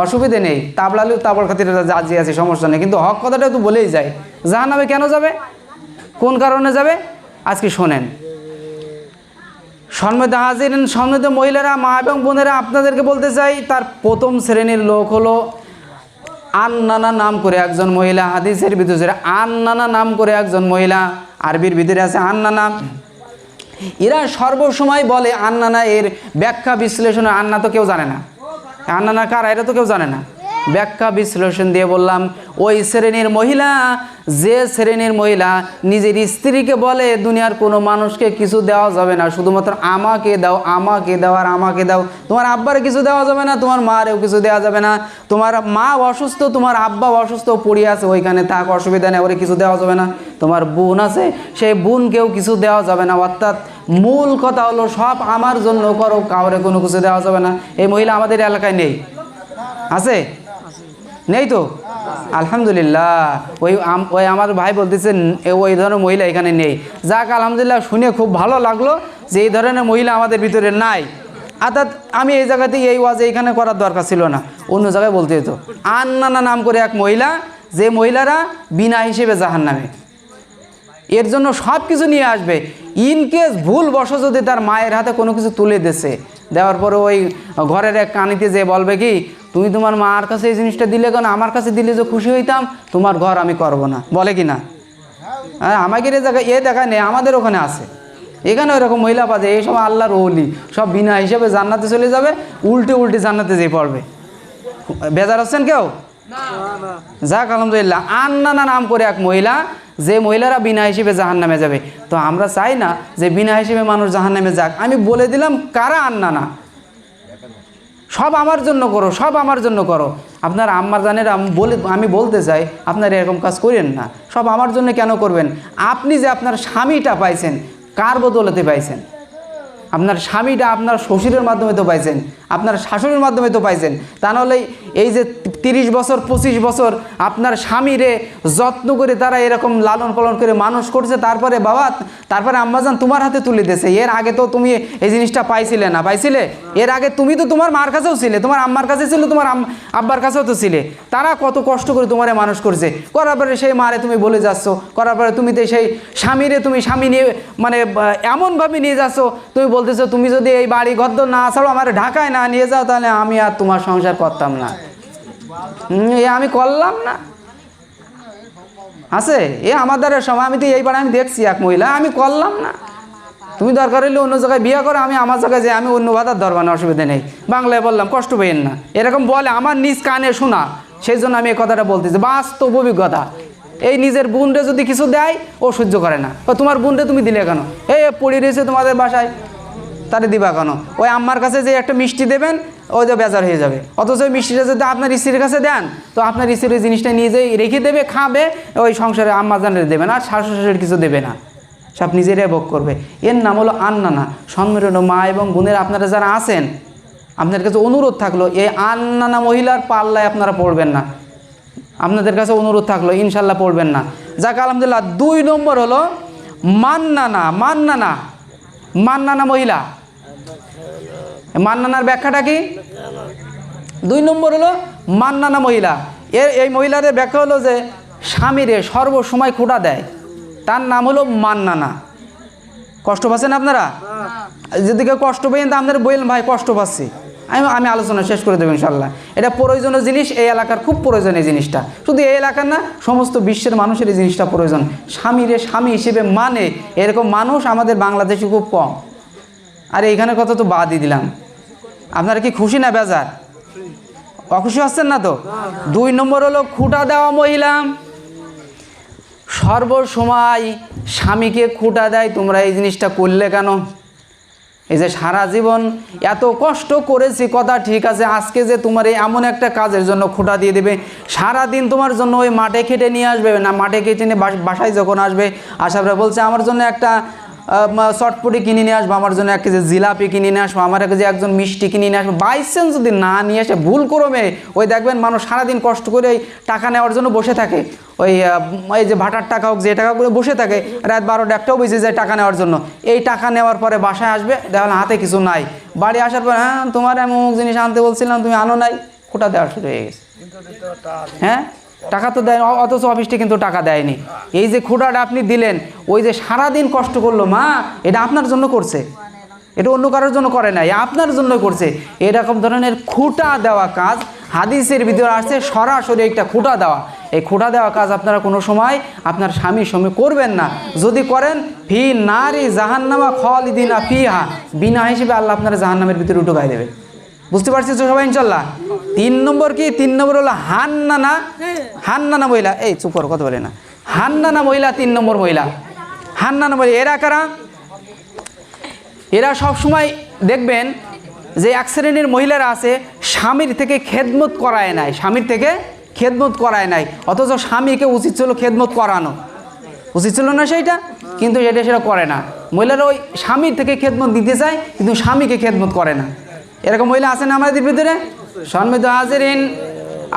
অসুবিধে নেই, তাবড়ালেও তাবড় খাতিরে রাজি আছে, সমস্যা নেই। কিন্তু হক কথাটা তো বলেই যায়। জাহান্নামে কেন যাবে, কোন কারণে যাবে আজকে শোনেন। সম্মানিত হাজিরিন, সম্মানিত মহিলারা, মা এবং বোনেরা, আপনাদেরকে বলতে চাই, তার প্রথম শ্রেণীর লোক হলো আন্নানা নাম করে একজন মহিলা। হাদিসের ভিতরে আন্নানা নাম করে একজন মহিলা, আরবির ভিতরে আছে আন্নানা। এরা সর্বসময় বলে আন্নানা, এর ব্যাখ্যা বিশ্লেষণ, আন্না তো কেউ জানে না, আন্নানা কারা এটা তো কেউ জানে না। ব্যাখ্যা বিশ্লেষণ দিয়ে বললাম, ওই শ্রেণীর মহিলা, যে শ্রেণীর মহিলা নিজের স্ত্রীকে বলে দুনিয়ার কোনো মানুষকে কিছু দেওয়া যাবে না, শুধুমাত্র আমাকে দাও, আমাকে দাও আর আমাকে দাও। তোমার আব্বারে কিছু দেওয়া যাবে না, তোমার মারেও কিছু দেওয়া যাবে না। তোমার মা অসুস্থ, তোমার আব্বা অসুস্থ, পড়ে আছে, ওইখানে থাক, অসুবিধা নেই, ওরে কিছু দেওয়া যাবে না। তোমার বোন আছে, সেই বোনকেও কিছু দেওয়া যাবে না। অর্থাৎ মূল কথা হলো সব আমার জন্য করো, কাউরে কোনো কিছু দেওয়া যাবে না। এই মহিলা আমাদের এলাকায় নেই, আছে? নেই তো? আলহামদুলিল্লাহ। ওই আমার ভাই বলতেছেন ওই ধরনের মহিলা এখানে নেই। যাক, আলহামদুলিল্লাহ, শুনে খুব ভালো লাগলো যে এই ধরনের মহিলা আমাদের ভিতরে নাই। অর্থাৎ আমি এই জায়গাতে এই ওয়াজ এইখানে করার দরকার ছিল না, অন্য জায়গায় বলতে হতো। আন্নানা নাম করে এক মহিলা, যে মহিলারা বিনা হিসেবে জাহান্নামে, এর জন্য সব কিছু নিয়ে আসবে। ইনকেস ভুলবশ যদি তার মায়ের হাতে কোনো কিছু তুলে দেছে, দেওয়ার পরে ওই ঘরের এক কানিতে যে বলবে কি, তুমি তোমার মার কাছে এই জিনিসটা দিলে কেন, আমার কাছে দিলে যে খুশি হইতাম, তোমার ঘর আমি করব না, বলে কি না? হ্যাঁ, আমাকে এ জায়গায় এ দেখা নেই, আমাদের ওখানে আছে, এখানে ওইরকম মহিলা পাচ্ছে, এই সব আল্লাহর ওলি, সব বিনা হিসেবে জান্নাতে চলে যাবে, উল্টে উল্টে জান্নাতে যেয়ে পড়বে। বেজার হচ্ছেন কেউ? যাক আলহামদুলিল্লাহ। আন্নানা নাম করে এক মহিলা, যে মহিলারা বিনা হিসেবে জাহান্নামে যাবে। তো আমরা চাই না যে বিনা হিসেবে মানুষ জাহান্নামে যাক। আমি বলে দিলাম কারা আন্নানা, সব আমার জন্য করো, সব আমার জন্য করো। আপনার আম্মার জানেরা আমি বলতে চাই, আপনারা এরকম কাজ করেন না। সব আমার জন্য কেন করবেন? আপনি যে আপনার স্বামীটা পাইছেন, কার বদৌলতে পাইছেন? আপনার স্বামীটা আপনার শ্বশুরের মাধ্যমে তো পাইছেন, আপনার শাশুড়ির মাধ্যমে তো পাইছেন। তা নাহলে এই যে 30 বছর 25 বছর আপনার স্বামীরে যত্ন করে তারা এরকম লালন পালন করে মানুষ করছে, তারপরে বাবা, তারপরে আম্মাজান তোমার হাতে তুলে দিয়েছে। এর আগে তো তুমি এই জিনিসটা পাইছিলে না, পাইছিলে? এর আগে তুমি তো তোমার মার কাছেও ছিলে, তোমার আম্মার কাছে ছিল, তোমার আব্বার কাছেও তো ছিলে। তারা কত কষ্ট করে তোমারে মানুষ করছে, করার পরে সেই মারে তুমি বলে যাচ্ছ, করার পরে তুমি তো সেই স্বামীরে তুমি স্বামী নিয়ে মানে এমনভাবে নিয়ে যাচ্ছ, তুমি বলতেছো তুমি যদি এই বাড়ি ঘর না ছাড়ো, আমার ঢাকায় না নিয়ে যাও, তাহলে আমি আর তোমার সংসার করতাম না। এ আমি করলাম না, আছে এ আমাদের সময়। আমি তো এই বাড়ি আমি দেখছি এক মহিলা, আমি করলাম না। তুমি দরকার হলে অন্য জায়গায় বিয়ে করো, আমি আমার জায়গায় যাই, আমি অন্য ভাতার ধরবো না, অসুবিধা নেই। বাংলায় বললাম, কষ্ট পেয়েন না, এরকম বলে আমার নিজ কানে শোনা, সেই জন্য আমি এই কথাটা বলতেছি, বাস্তব অভিজ্ঞতা। এই নিজের বোনরে যদি কিছু দেয়, ও সহ্য করে না। ও তোমার বোনরে তুমি দিলে কেন? এই পড়ে রয়েছে তোমাদের বাসায়, তারে দিবা কেন? ওই আম্মার কাছে যে একটা মিষ্টি দেবেন, ওই যে বেজার হয়ে যাবে। অথচ ওই মিষ্টিটা যদি আপনার স্ত্রীর কাছে দেন, তো আপনার স্ত্রীর ওই জিনিসটা নিয়ে যেয়ে রেখে দেবে, খাবে, ওই সংসারে আম্মা জানের দেবেন, আর শাশুড়ি শাশুড়ির কিছু দেবে না, সব নিজেরাই ভোগ করবে। এর নাম হলো আন্নানা। সম্মিলন মা এবং বোনের আপনারা যারা আছেন, আপনার কাছে অনুরোধ থাকলো, এই আন্নানা মহিলার পাল্লায় আপনারা পড়বেন না। আপনাদের কাছে অনুরোধ থাকলো, ইনশাল্লাহ পড়বেন না। যাক আলহামদুলিল্লাহ। 2 নম্বর হলো মান্নানা। মান্নানা, মান্নানা মহিলা, মান্নানার ব্যাখ্যাটা কি? 2 নম্বর হলো মান্নানা মহিলা। এই মহিলাদের ব্যাখ্যা হলো যে স্বামীরে সর্বসময় খোঁটা দেয়, তার নাম হলো মান্নানা। কষ্ট পাচ্ছেন আপনারা? যদি কেউ কষ্ট পেয়েন তা আপনারা বললেন ভাই কষ্ট পাচ্ছি, আমি আলোচনা শেষ করে দেবো ইনশাল্লাহ। এটা প্রয়োজনীয় জিনিস, এই এলাকার খুব প্রয়োজনীয় জিনিসটা, শুধু এই এলাকার না, সমস্ত বিশ্বের মানুষের এই জিনিসটা প্রয়োজন। স্বামীরে স্বামী হিসেবে মানে এরকম মানুষ আমাদের বাংলাদেশে খুব কম। আর এইখানে কথা তো বাদই দিলাম। আপনারা কি খুশি না বেজার? অখুশি হচ্ছেন না তো? 2 নম্বর হলো খুঁটা দেওয়া মহিলা। সর্বসময় স্বামীকে খুঁটা দেয়, তোমরা এই জিনিসটা করলে কেন? এই যে সারা জীবন এত কষ্ট করেছি, কথা ঠিক আছে, আজকে যে তোমার এই এমন একটা কাজের জন্য খোঁটা দিয়ে দেবে, সারাদিন তোমার জন্য ওই মাঠে খেটে নিয়ে আসবে না, মাঠে খেটে নিয়ে বাসায় যখন আসবে, আসার পরে বলছে আমার জন্য একটা চটপটি কিনে নিয়ে আসবো, আমার জন্য 1 কেজি জিলাপি কিনে নিয়ে আসবো, আমার কাছে একজন মিষ্টি কিনে নিয়ে আসবো। বাই চান্স যদি না নিয়ে আসে, ভুল করবে, ওই দেখবেন মানুষ সারাদিন কষ্ট করে ওই টাকা নেওয়ার জন্য বসে থাকে, ওই যে ভাটার টাকা হোক যে টাকাগুলো বসে থাকে, রাত 12টা 1টাও বেজে যায় টাকা নেওয়ার জন্য। এই টাকা নেওয়ার পরে বাসায় আসবে, দেখলাম হাতে কিছু নাই, বাড়ি আসার পর হ্যাঁ তোমার এমন জিনিস আনতে বলছিলাম, তুমি আনো নাই, খোঁটা দেওয়া শুরু হয়ে গেছে। হ্যাঁ, টাকা তো দেয়, অথচ অফিসটি কিন্তু টাকা দেয়নি। এই যে খোঁটাটা আপনি দিলেন, ওই যে সারাদিন কষ্ট করলো মা, এটা আপনার জন্য করছে, এটা অন্য কারোর জন্য করে নাই, আপনার জন্য করছে। এরকম ধরনের খুঁটা দেওয়া কাজ হাদিসের ভিতরে আসছে, সরাসরি একটা খুঁটা দেওয়া। এই খুঁটা দেওয়া কাজ আপনারা কোনো সময় আপনার স্বামীর সঙ্গে করবেন না। যদি করেন, ফি নারি জাহান্নামা খালিদিনা ফিহা, বিনা হিসেবে আল্লাহ আপনারা জাহান্নামের ভিতরে ঢুকাই দেবে। বুঝতে পারছি তো সবাই ইনশাল্লাহ? 3 নম্বর কি? 3 নম্বর হলো হান্নানা। হান্নানা মহিলা, এই চুপ করো, কথা বলে না। হান্নানা মহিলা 3 নম্বর মহিলা। হান্নানা মহিলা এরা কারা? এরা সবসময় দেখবেন যে এক শ্রেণীর মহিলারা আছে, স্বামীর থেকে খেদমত করায় নাই, স্বামীর থেকে খেদমত করায় নাই, অথচ স্বামীকে উচিত ছিল খেদমত করানো, উচিত ছিল না সেইটা, কিন্তু সেটা করে না। মহিলারা ওই স্বামীর থেকে খেদমত দিতে চায়, কিন্তু স্বামীকে খেদমত করে না। এরকম মহিলা আছে না আমাদের ভিতরে? সম্মানিত হাজিরিন,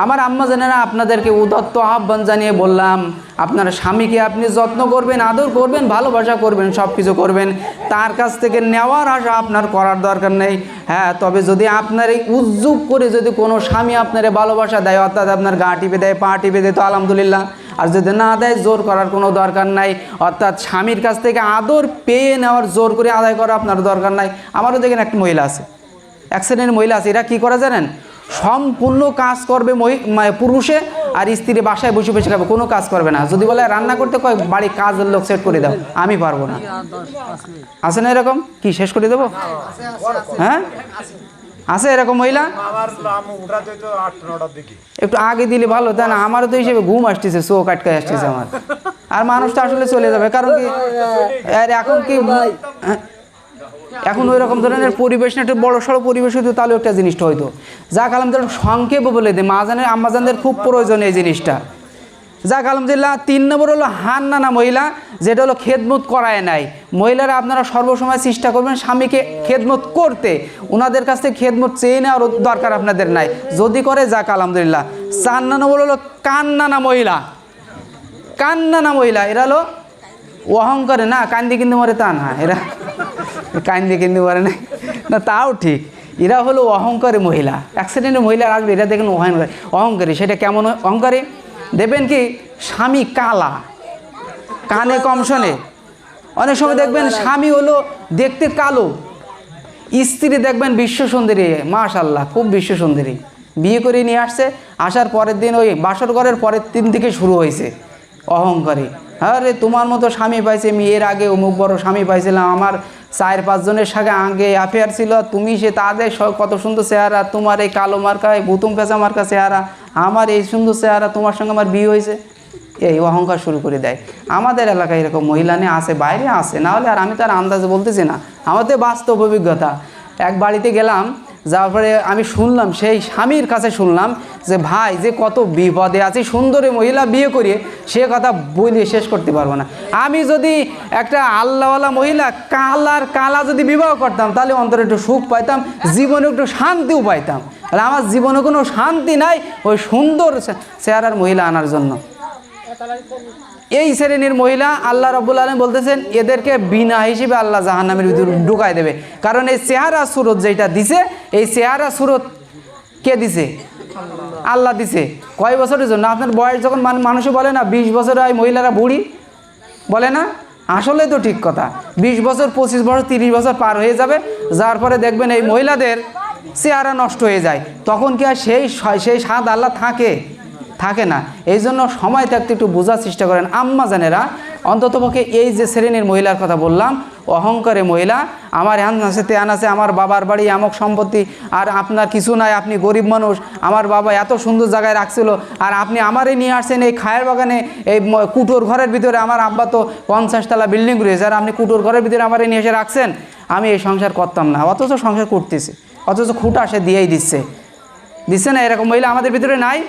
আমার আম্মা জানেরা আপনাদেরকে উদাত্ত আহ্বান জানিয়ে বললাম, আপনার স্বামীকে আপনি যত্ন করবেন, আদর করবেন, ভালোবাসা করবেন, সব কিছু করবেন, তার কাছ থেকে নেওয়ার আশা আপনার করার দরকার নেই। হ্যাঁ, তবে যদি আপনার এই উজ্জুব করে যদি কোনো স্বামী আপনার ভালোবাসা দেয়, অর্থাৎ আপনার গা টিপে দেয়, পা টিপে দেয়, তো আলহামদুলিল্লাহ। আর যদি না দেয়, জোর করার কোনো দরকার নাই, অর্থাৎ স্বামীর কাছ থেকে আদর পেয়ে নেওয়ার জোর করে আদায় করা আপনার দরকার নাই। আমারও দেখেন একটা মহিলা আছে, এক শ্রেণীর মহিলা আছে, এরা কী করে জানেন? সম্পূর্ণ কাজ করবে পুরুষে, আর স্ত্রী বাসায় বসে বসে খাবে, কোনো কাজ করবে না। যদি বলে রান্না করতে কয়, বাড়ি কাজের লোক সেট করে দাও, আমি পারবো না। আছে না এরকম? কি শেষ করে দেবো? হ্যাঁ, আছে এরকম মহিলা। একটু আগে দিলে ভালো, তাই না? আমারও তো হিসেবে ঘুম আসতেছে, চোখ আটকায় আসতেছে আমার। আর মানুষটা আসলে চলে যাবে, কারণ কি এখন কি এখন ওই রকম ধরনের পরিবেশ না, একটু বড় সড়ো পরিবেশ হইতো, তাহলে একটা জিনিসটা হয়তো। যাক আলহামদুলিল্লাহ, সংক্ষেপে বলে দিই, আম্মাজানদের খুব প্রয়োজন এই জিনিসটা। যাক আলহামদুলিল্লাহ। 3 নম্বর হলো হান্নানা মহিলা, যেটা হলো খেদমত করায় নাই। মহিলারা আপনারা সর্বসময় চেষ্টা করবেন স্বামীকে খেদমত করতে, ওনাদের কাছ থেকে খেদমত চেয়ে নেওয়ার দরকার আপনাদের নাই। যদি করে, যাক আলহামদুলিল্লাহ। 4 নম্বর হলো কান্নানা মহিলা। কান্নানা মহিলা এরা হলো অহংকারে, না কান্দি কিন্তু মরে তা না, এরা কান্দি কিন্তু মরে নাই না, তাও ঠিক। এরা হলো অহংকারী মহিলা। অ্যাক্সিডেন্টের মহিলা আসবে, এরা দেখেন অহংকারী। সেটা কেমন অহংকারী? দেখবেন কি, স্বামী কালা, কানে কম শোনে। অনেক সময় দেখবেন স্বামী হলো দেখতে কালো, স্ত্রী দেখবেন বিশ্ব সুন্দরী, মাশাআল্লাহ খুব বিশ্ব সুন্দরী, বিয়ে করে নিয়ে আসছে, আসার পরের দিন ওই বাসর ঘরের পরের দিন থেকে শুরু হয়েছে অহংকারী। আরে তোমার মতো স্বামী পাইছে, আমি এর আগে অমুক বড় স্বামী পাইছিলাম, আমার 4-5 জনের সাথে আগে অ্যাফেয়ার ছিল, তুমি সে তাদের কত সুন্দর চেহারা, তোমার এই কালো মার্কা, এই বুতুম পেঁচা মার্কা চেহারা, আমার এই সুন্দর চেহারা, তোমার সঙ্গে আমার বিয়ে হয়েছে, এই অহংকার শুরু করে দেয়। আমাদের এলাকায় এরকম মহিলা নিয়ে আসে, বাইরে আসে, না হলে আর আমি তার আন্দাজে বলতেছি না, আমাদের বাস্তব অভিজ্ঞতা। এক বাড়িতে গেলাম, যাওয়ার পরে আমি শুনলাম, সেই স্বামীর কাছে শুনলাম যে ভাই যে কত বিপদে আছে, সুন্দরী মহিলা বিয়ে করিয়ে, সে কথা বলিয়ে শেষ করতে পারবো না। আমি যদি একটা আল্লাহওয়ালা মহিলা কালা যদি বিবাহ করতাম, তাহলে অন্তরে একটু সুখ পাইতাম, জীবনে একটু শান্তিও পাইতাম। তাহলে আমার জীবনে কোনো শান্তি নাই ওই সুন্দর চেহারার মহিলা আনার জন্য। এই শ্রেণীর মহিলা আল্লাহ রাব্বুল আলামিন বলতেছেন, এদেরকে বিনা হিসেবে আল্লাহ জাহান্নামের ভিতরে ঢুকাই দেবে। কারণ এই চেহারা সুরত যেটা দিছে, এই চেহারা সুরত কে দিছে? আল্লাহ দিছে। কয় বছরের জন্য? আপনার বয়স যখন মানুষে বলে না 20 বছর হয় মহিলারা বুড়ি, বলে না? আসলে তো ঠিক কথা। 20 বছর, 25 বছর, 30 বছর পার হয়ে যাবে, যার পরে দেখবেন এই মহিলাদের চেহারা নষ্ট হয়ে যায়। তখন কি আর সেই স্বাদ আল্লাহ থাকে না। এই জন্য সময় থাকতে একটু বোঝার চেষ্টা করেন। আম্মা জানেরা, অন্ততপক্ষে এই যে শ্রেণীর মহিলার কথা বললাম, অহংকারী মহিলা, আমার হ্যান আছে ত্যান আছে, আমার বাবার বাড়ি আমক সম্পত্তি, আর আপনার কিছু নাই, আপনি গরিব মানুষ, আমার বাবা এত সুন্দর জায়গায় রাখছিল, আর আপনি আমারই নিয়ে আসছেন এই খায়ের বাগানে, এই কুটোর ঘরের ভিতরে। আমার আব্বা তো 50 তলা বিল্ডিং রয়েছে, আর আপনি কুটোর ঘরের ভিতরে আমারই নিয়ে এসে রাখছেন, আমি এই সংসার করতাম না, অথচ সংসার করতেছে, অথচ খুঁটা সে দিয়েই দিচ্ছে না। এরকম মহিলা আমাদের ভিতরে নাই?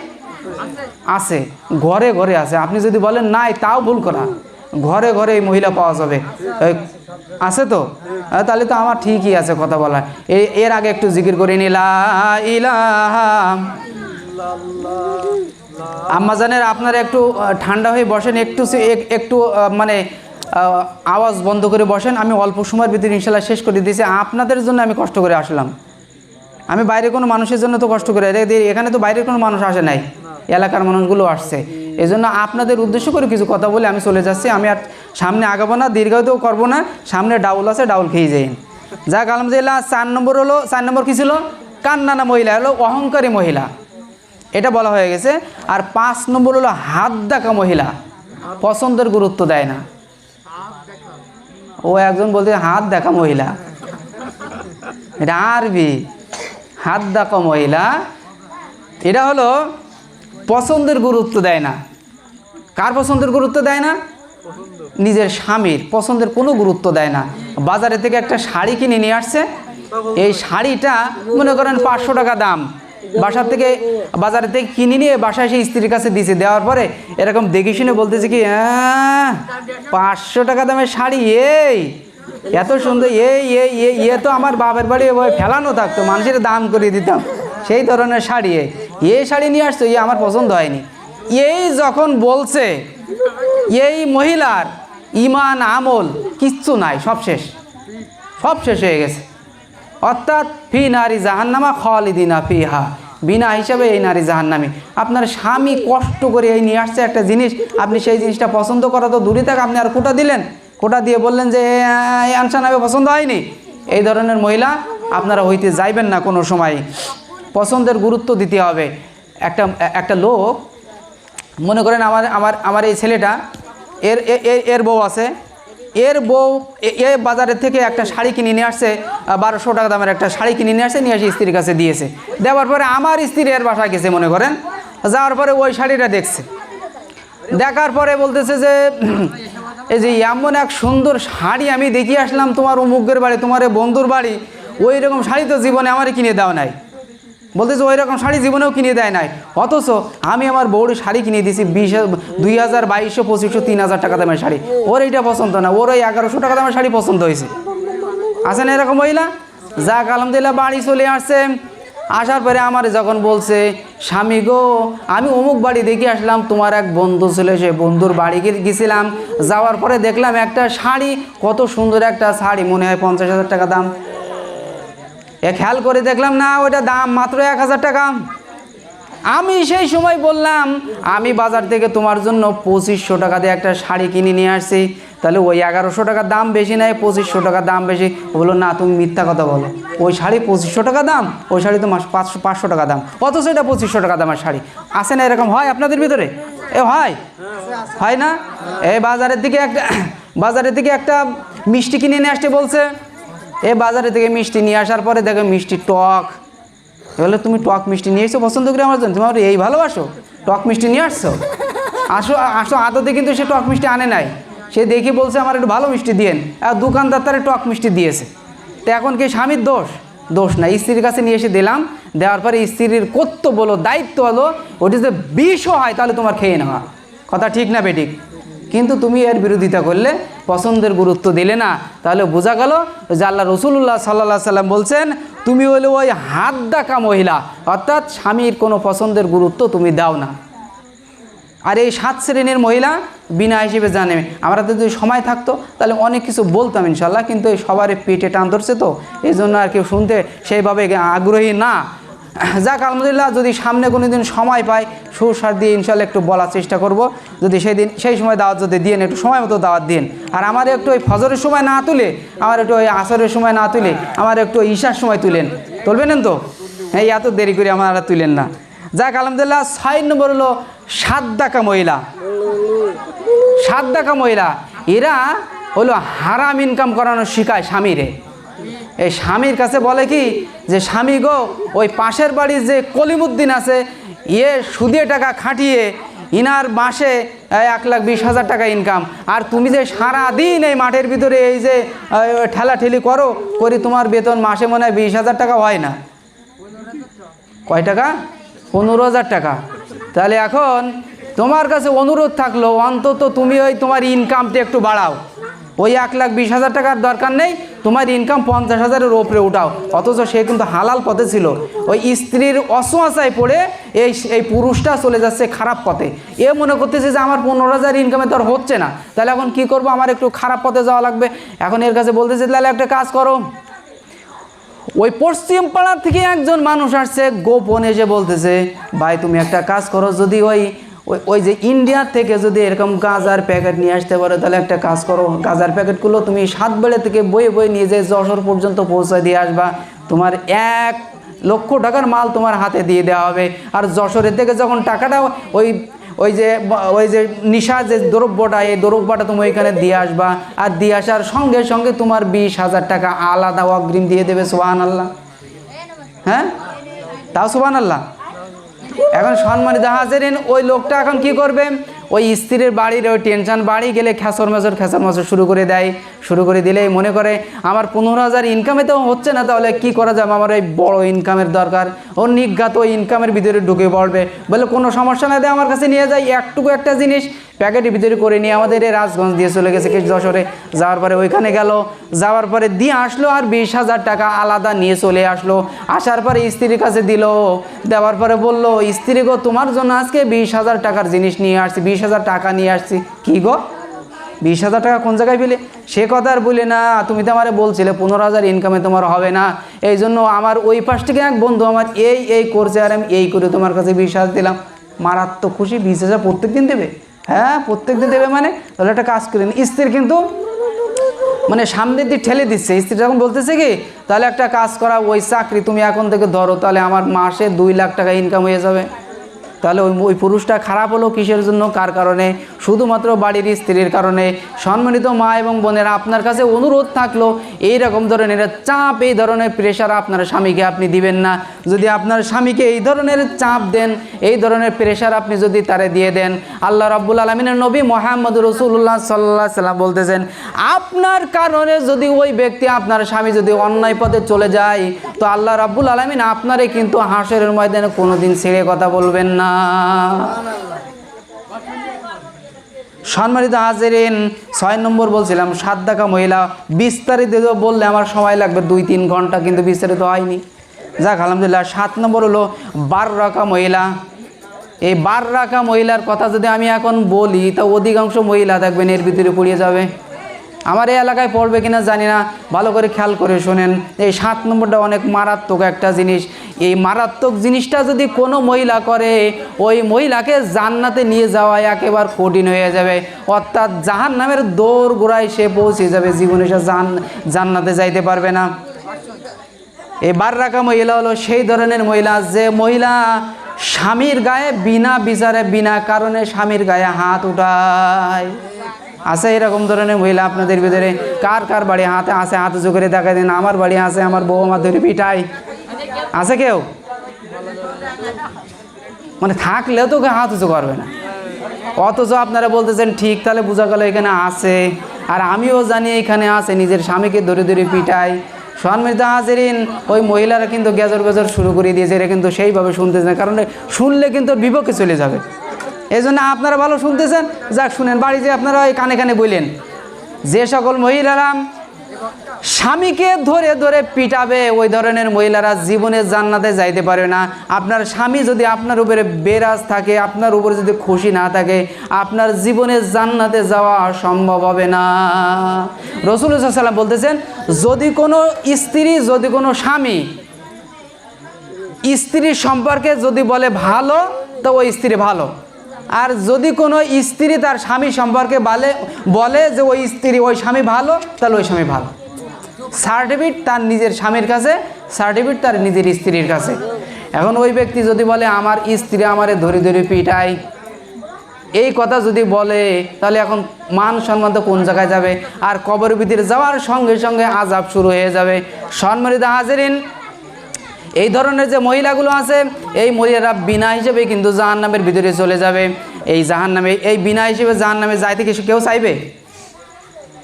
আছে, ঘরে ঘরে আছে। আপনি যদি বলেন নাই, তাও ভুল করা, ঘরে ঘরে এই মহিলা পাওয়া যাবে। আছে তো? তাহলে তো আমার ঠিকই আছে কথা বলা। এর আগে একটু জিকির করে লা ইলাহা। আম্মাজানের আপনারা একটু ঠান্ডা হয়ে বসেন, একটু মানে আওয়াজ বন্ধ করে বসেন। আমি অল্প সময়ের ভিতরে ইনশাল্লাহ শেষ করে দিয়েছি। আপনাদের জন্য আমি কষ্ট করে আসলাম, আমি বাইরে কোনো মানুষের জন্য তো কষ্ট করে, এখানে তো বাইরের কোনো মানুষ আসে নাই, এলাকার মানুষগুলো আসছে। এই জন্য আপনাদের উদ্দেশ্য করে কিছু কথা বলে আমি চলে যাচ্ছি। আমি আর সামনে আগাবো না, দীর্ঘায়িতও করবো না। সামনে ডাউল আছে, ডাউল খেয়ে যাই। যাক আলহামদুলিল্লাহ। 4 নম্বর হলো, 4 নম্বর কী ছিল? কান্নানা মহিলা, হলো অহংকারী মহিলা, এটা বলা হয়ে গেছে। আর 5 নম্বর হলো হাত দেখা মহিলা, পছন্দের গুরুত্ব দেয় না। ও একজন বলতে হাত দেখা মহিলা, এটা আরবি। হাত দেখা মহিলা, এটা হলো পছন্দের গুরুত্ব দেয় না। কার পছন্দের গুরুত্ব দেয় না? নিজের স্বামীর পছন্দের কোনো গুরুত্ব দেয় না। বাজারে থেকে একটা শাড়ি কিনে নিয়ে আসছে, এই শাড়িটা মনে করেন 500 টাকা দাম, বাজার থেকে কিনে নিয়ে বাসায় সেই স্ত্রীর কাছে দিয়েছে। দেওয়ার পরে এরকম দেখে শুনে বলতেছে কি, 500 টাকা দামের শাড়ি, এত সুন্দর, তো আমার বাবার বাড়ি ফেলানো থাকতো, মানুষের দান করে দিতাম। সেই ধরনের শাড়ি, এই শাড়ি নিয়ে আসছো, আমার পছন্দ হয়নি। এই যখন বলছে, এই মহিলার ইমান আমল কিচ্ছু নাই, সব শেষ, সব শেষ হয়ে গেছে। অর্থাৎ ফি নারী জাহান্নামা খালিদিনা ফিহা, বিনা হিসাবে এই নারী জাহান্নামী। আপনার স্বামী কষ্ট করে এই নিয়ে আসছে একটা জিনিস, আপনি সেই জিনিসটা পছন্দ করা তো দূরে থাক, আপনি আর কোটা দিলেন, কোটা দিয়ে বললেন যে এই আনসান আমি পছন্দ হয়নি। এই ধরনের মহিলা আপনারা হইতে যাইবেন না কোনো সময়। পছন্দের গুরুত্ব দিতে হবে। একটা লোক মনে করেন আমার এই ছেলেটা, এর বউ আছে, এর বউ বাজারের থেকে একটা শাড়ি কিনে নিয়ে আসছে, 1200 টাকা দামের একটা শাড়ি কিনে নিয়ে আসছে, নিয়ে এসে স্ত্রীর কাছে দিয়েছে। দেওয়ার পরে আমার স্ত্রী এর বাসায় গেছে মনে করেন, যাওয়ার পরে ওই শাড়িটা দেখছে, দেখার পরে বলতেছে যে এই যে এমন এক সুন্দর শাড়ি আমি দেখিয়ে আসলাম তোমার অমুকের বাড়ি, তোমার বন্ধুর বাড়ি, ওই রকম শাড়ি তো জীবনে আমারই কিনে দেওয়া নাই। বলতেছে ওই রকম শাড়ি জীবনেও কিনে দেয় নাই, অথচ আমি আমার বউর শাড়ি কিনে দিয়েছি 2000, 2200, 2500, 3000 টাকা দামের শাড়ি, ওর এইটা পছন্দ না, ওর ওই 1100 টাকা দামের শাড়ি পছন্দ হয়েছে। আছে না এরকম মহিলা? যাক আলহামদুলিল্লাহ বাড়ি চলে আসছে, আসার পরে আমার যখন বলছে স্বামী গো আমি অমুক বাড়ি দেখে আসলাম, তোমার এক বন্ধু ছিল, সে বন্ধুর বাড়ি গেছিলাম, যাওয়ার পরে দেখলাম একটা শাড়ি, কত সুন্দর একটা শাড়ি, মনে হয় 50,000 টাকা দাম। খেয়াল করে দেখলাম না ওইটা দাম মাত্র 1000 টাকা। আমি সেই সময় বললাম আমি বাজার থেকে তোমার জন্য 2500 টাকা দিয়ে একটা শাড়ি কিনে নিয়ে আসছি, তাহলে ওই 1100 টাকা দাম বেশি নয়, 2500 টাকা দাম বেশি। বললো না তুমি মিথ্যা কথা বলো, ওই শাড়ি 2500 টাকা দাম, ওই শাড়ি তো 500 টাকা দাম, অথচ এটা 2500 টাকা দামের শাড়ি। আসে না এরকম? হয় আপনাদের ভিতরে? হয় না? এই বাজারের দিকে একটা মিষ্টি কিনে নিয়ে আসতে বলছে, বাজারে থেকে মিষ্টি নিয়ে আসার পরে দেখো মিষ্টি টক। বলে তুমি টক মিষ্টি নিয়ে এসো পছন্দ করে আমার জন্য, তোমার এই ভালোবাসো, টক মিষ্টি নিয়ে আসছো? আসো আদতে কিন্তু সে টক মিষ্টি আনে নাই, সে দেখে বলছে আমার একটু ভালো মিষ্টি দিয়েন, আর দোকানদার তারে টক মিষ্টি দিয়েছে। তো এখন কি স্বামীর দোষ না, স্ত্রীর কাছে নিয়ে এসে দিলাম, দেওয়ার পরে স্ত্রীর কর্তব্য হলো, দায়িত্ব হলো, ওটি যে বিষও হয় তাহলে তোমার খেয়ে নেওয়া। কথা ঠিক না বেঠিক? কিন্তু তুমি এর বিরোধিতা করলে, পছন্দের গুরুত্ব দিলে না, তাহলে বোঝা গেল যে আল্লাহ রসুল্লাহ সাল্লাল্লাহু সাল্লাম বলছেন তুমি হলে ওই হাত ডাকা মহিলা, অর্থাৎ স্বামীর কোনো পছন্দের গুরুত্ব তুমি দাও না। আর এই 7 শ্রেণীর মহিলা বিনা হিসেবে জানে। আমরা তো যদি সময় থাকতো তাহলে অনেক কিছু বলতাম ইনশাল্লাহ, কিন্তু এই সবারই পেটে টান ধরছে, তো এই জন্য আর কেউ শুনতে সেইভাবে আগ্রহী না। যাক আলহামদুলিল্লাহ, যদি সামনে কোনো দিন সময় পাই সুস্বাদ দিয়ে ইনশাল্লাহ একটু বলার চেষ্টা করব। যদি সেই সময় দাওয়াত যদি দিন, একটু সময় মতো দাওয়াত দিন। আর আমার একটু ওই ফজরের সময় না তুলে, আমার একটু ওই আসরের সময় না তুলে, আমার একটু ঈশার সময় তুলবেন তো? হ্যাঁ, এত দেরি করে আমার তুলেন না। যাক আলহামদুলিল্লাহ, 6 নম্বর হলো 7 ডাকা মহিলা। 7 ডাকা মহিলা এরা হলো হারাম ইনকাম করানো শিখায় স্বামীরে। এই স্বামীর কাছে বলে কি যে স্বামী গো ওই পাশের বাড়ির যে কলিমুদ্দিন আছে, সুদে টাকা খাটিয়ে ইনার মাসে 1,20,000 টাকা ইনকাম, আর তুমি যে সারাদিন এই মাঠের ভিতরে এই যে ঠেলাঠেলি করি তোমার বেতন মাসে মনে হয় 20,000 টাকা হয় না। কয় টাকা? 15,000 টাকা। তাহলে এখন তোমার কাছে অনুরোধ থাকলো অন্তত তুমি ওই তোমার ইনকামটা একটু বাড়াও, ওই 1,20,000 টাকার দরকার নেই, তোমার ইনকাম 50,000-এর ওপরে উঠাও। অথচ সে কিন্তু হালাল পথে ছিল, ওই স্ত্রীর অসহায় পড়ে এই পুরুষটা চলে যাচ্ছে খারাপ পথে। এ মনে করতেছে যে আমার 15,000 ইনকামে তো আর হচ্ছে না, তাহলে এখন কি করব, আমার একটু খারাপ পথে যাওয়া লাগবে। এখন এর কাছে বলতেছে তাহলে একটা কাজ করো, ওই পশ্চিম পাড়ার থেকে একজন মানুষ আসছে গোপনে এসে বলতেছে ভাই তুমি একটা কাজ করো, যদি ওই যে ইন্ডিয়া থেকে যদি এরকম গাঁজার প্যাকেট নিয়ে আসতে পারো, তাহলে একটা কাজ করো, গাঁজার প্যাকেটগুলো তুমি 7 বেলা থেকে বয়ে নিয়ে যে যশোর পর্যন্ত পৌঁছায় দিয়ে আসবা, তোমার 1 লক্ষ টাকার মাল তোমার হাতে দিয়ে দেওয়া হবে। আর যশোরের থেকে যখন টাকাটা ওই যে নিশা যে দ্রব্যটা, এই দ্রব্যটা তুমি ওইখানে দিয়ে আসবা, আর দিয়ে আসার সঙ্গে সঙ্গে তোমার 20,000 টাকা আলাদা অগ্রিম দিয়ে দেবে। সুবহানাল্লাহ। হ্যাঁ, তাও সুবহানাল্লাহ। এখন সম্মানিত হাজিরিন, ওই লোকটা এখন কি করবে, ওই স্ত্রীর বাড়ির ওই টেনশন বাড়ি গেলে খেসর মেসর শুরু করে দেয়। শুরু করে দিলেই মনে করে আমার 15,000 ইনকামে তো হচ্ছে না, তাহলে কি করা যাবে, আমার এই বড় ইনকামের দরকার। ও নিজ্ঞাত ওই ইনকামের ভিতরে ঢুকে পড়বে, বলে কোনো সমস্যা না দেয় আমার কাছে নিয়ে যায় একটা জিনিস প্যাকেটের ভিতরে করে নিয়ে আমাদের এই রাজগঞ্জ দিয়ে চলে গেছে কেশ যশোরে। যাওয়ার পরে ওইখানে গেল, যাওয়ার পরে দিয়ে আসলো আর 20,000 টাকা আলাদা নিয়ে চলে আসলো। আসার পরে স্ত্রীর কাছে দিল, দেওয়ার পরে বলল, স্ত্রী গো তোমার জন্য আজকে 20,000 টাকার জিনিস নিয়ে আসছি, 20,000 টাকা নিয়ে আসছি। কি গো 20,000 টাকা কোন জায়গায় পেলে? সে কথা আর বলে না, তুমি তো আমারে বলছিলে 15,000 ইনকামে তোমার হবে না, এই জন্য আমার ওই পাশ থেকে এক বন্ধু আমার এই করছে আর আমি এই করে তোমার কাছে 20,000 দিলাম। মারাত্মক খুশি। 20,000 প্রত্যেক দিন দেবে? হ্যাঁ প্রত্যেক দিন দেবে। মানে তাহলে একটা কাজ করেন, স্ত্রীর কিন্তু মানে সামনের দিকে ঠেলে দিচ্ছে। স্ত্রী যখন বলতেছে কি তাহলে একটা কাজ করা, ওই চাকরি তুমি এখন থেকে ধরো, তাহলে আমার মাসে 2 লাখ টাকা ইনকাম হয়ে যাবে। তাহলে ওই পুরুষটা খারাপ হলো কিসের জন্য? কার কারণে? শুধুমাত্র বাড়ির স্ত্রীর কারণে। সম্মানিত মা এবং বোনেরা, আপনার কাছে অনুরোধ থাকলো এই রকম ধরনের চাপ, এই ধরনের প্রেশার আপনার স্বামীকে আপনি দিবেন না। যদি আপনার স্বামীকে এই ধরনের চাপ দেন, এই ধরনের প্রেশার আপনি যদি তারে দিয়ে দেন, আল্লাহ রাব্বুল আলামিনের নবী মুহাম্মদ রাসূলুল্লাহ সাল্লাল্লাহু আলাইহি ওয়াসাল্লাম বলতেছেন, আপনার কারণে যদি ওই ব্যক্তি, আপনার স্বামী যদি অন্যায় পথে চলে যায়, তো আল্লাহ রাব্বুল আলামিন আপনারে কিন্তু হাসরের ময়দানে কোনোদিন ছেড়ে কথা বলবেন না। সম্মানিত হাজিরিন, 6 নম্বর বলছিলাম সাদ্দাকা মহিলা। বিস্তারিত বললে আমার সময় লাগবে 2-3 ঘন্টা, কিন্তু বিস্তারিত হয়নি। যাক আলহামদুলিল্লাহ। 7 নম্বর হলো বাররাকা মহিলা। এই বাররাকা মহিলার কথা যদি আমি এখন বলি, তা অধিকাংশ মহিলা দেখবেন এর ভিতরে পড়িয়ে যাবে। আমার এই এলাকায় পড়বে কিনা জানি না, ভালো করে খেয়াল করে শোনেন। এই 7 নম্বরটা অনেক মারাত্মক একটা জিনিস। এই মারাত্মক জিনিসটা যদি কোনো মহিলা করে, ওই মহিলাকে জান্নাতে নিয়ে যাওয়া একেবারে কঠিন হয়ে যাবে। অর্থাৎ জাহান্নামের দৌড় গোড়ায় সে পৌঁছে যাবে, জীবনে সে জান্নাতে যাইতে পারবে না। এই বাররাকা মহিলা হলো সেই ধরনের মহিলা, যে মহিলা স্বামীর গায়ে বিনা বিচারে, বিনা কারণে স্বামীর গায়ে হাত উঠায়। আছে এরকম ধরনের মহিলা আপনাদের ভিতরে? কার কার বাড়ি হাতে আছে? হাত উঁচু করে দেখা দিন। আমার বাড়ি আছে, আমার বউ আমার ধরে পিটাই। আছে কেউ? মানে থাকলেও তো হাত উঁচু করবে না, অথচ আপনারা বলতেছেন ঠিক, তাহলে বোঝা গেল এখানে আছে। আর আমিও জানি এখানে আছে, নিজের স্বামীকে ধরে ধরে পিটাই। সম্মানিত হাজিরিন, ওই মহিলারা কিন্তু গেজর শুরু করে দিয়েছে। এরা কিন্তু সেইভাবে শুনতেছে না, কারণ শুনলে কিন্তু বিপক্ষে চলে যাবে। এই জন্য আপনারা ভালো শুনতেছেন, যাক শুনেন। বাড়িতে আপনারা ওই কানে কানে বললেন, যে সকল মহিলারা স্বামীকে ধরে ধরে পিটাবে, ওই ধরনের মহিলারা জীবনে জান্নাতে যাইতে পারে না। আপনার স্বামী যদি আপনার উপরে বেরাজ থাকে, আপনার উপরে যদি খুশি না থাকে, আপনার জীবনে জান্নাতে যাওয়া সম্ভব হবে না। রাসূলুল্লাহ সাল্লাল্লাহু আলাইহি ওয়াসাল্লাম বলতেছেন, যদি কোনো স্ত্রী, যদি কোনো স্বামী স্ত্রীর সম্পর্কে যদি বলে ভালো, তো ওই স্ত্রী ভালো। আর যদি কোনো স্ত্রী তার স্বামী সম্পর্কে বলে যে ওই স্ত্রী, ওই স্বামী ভালো, তাহলে ওই স্বামী ভালো। সার্টিফিকেট তার নিজের স্বামীর কাছে, সার্টিফিকেট তার নিজের স্ত্রীর কাছে। এখন ওই ব্যক্তি যদি বলে আমার স্ত্রী আমারে ধরে ধরে পিটায়, এই কথা যদি বলে, তাহলে এখন মান সম্মান তো কোন জায়গায় যাবে? আর কবরের ভিতরে যাওয়ার সঙ্গে সঙ্গে আযাব শুরু হয়ে যাবে। সম্মানিত হাজিরিন, এই ধরনের যে মহিলাগুলো আছে, এই মহিলারা বিনা হিসেবে কিন্তু জাহান্নামের ভিতরে চলে যাবে। এই জাহান্নামে, এই বিনা হিসেবে জাহান্নামে যাইতে কিছু কেউ চাইবে?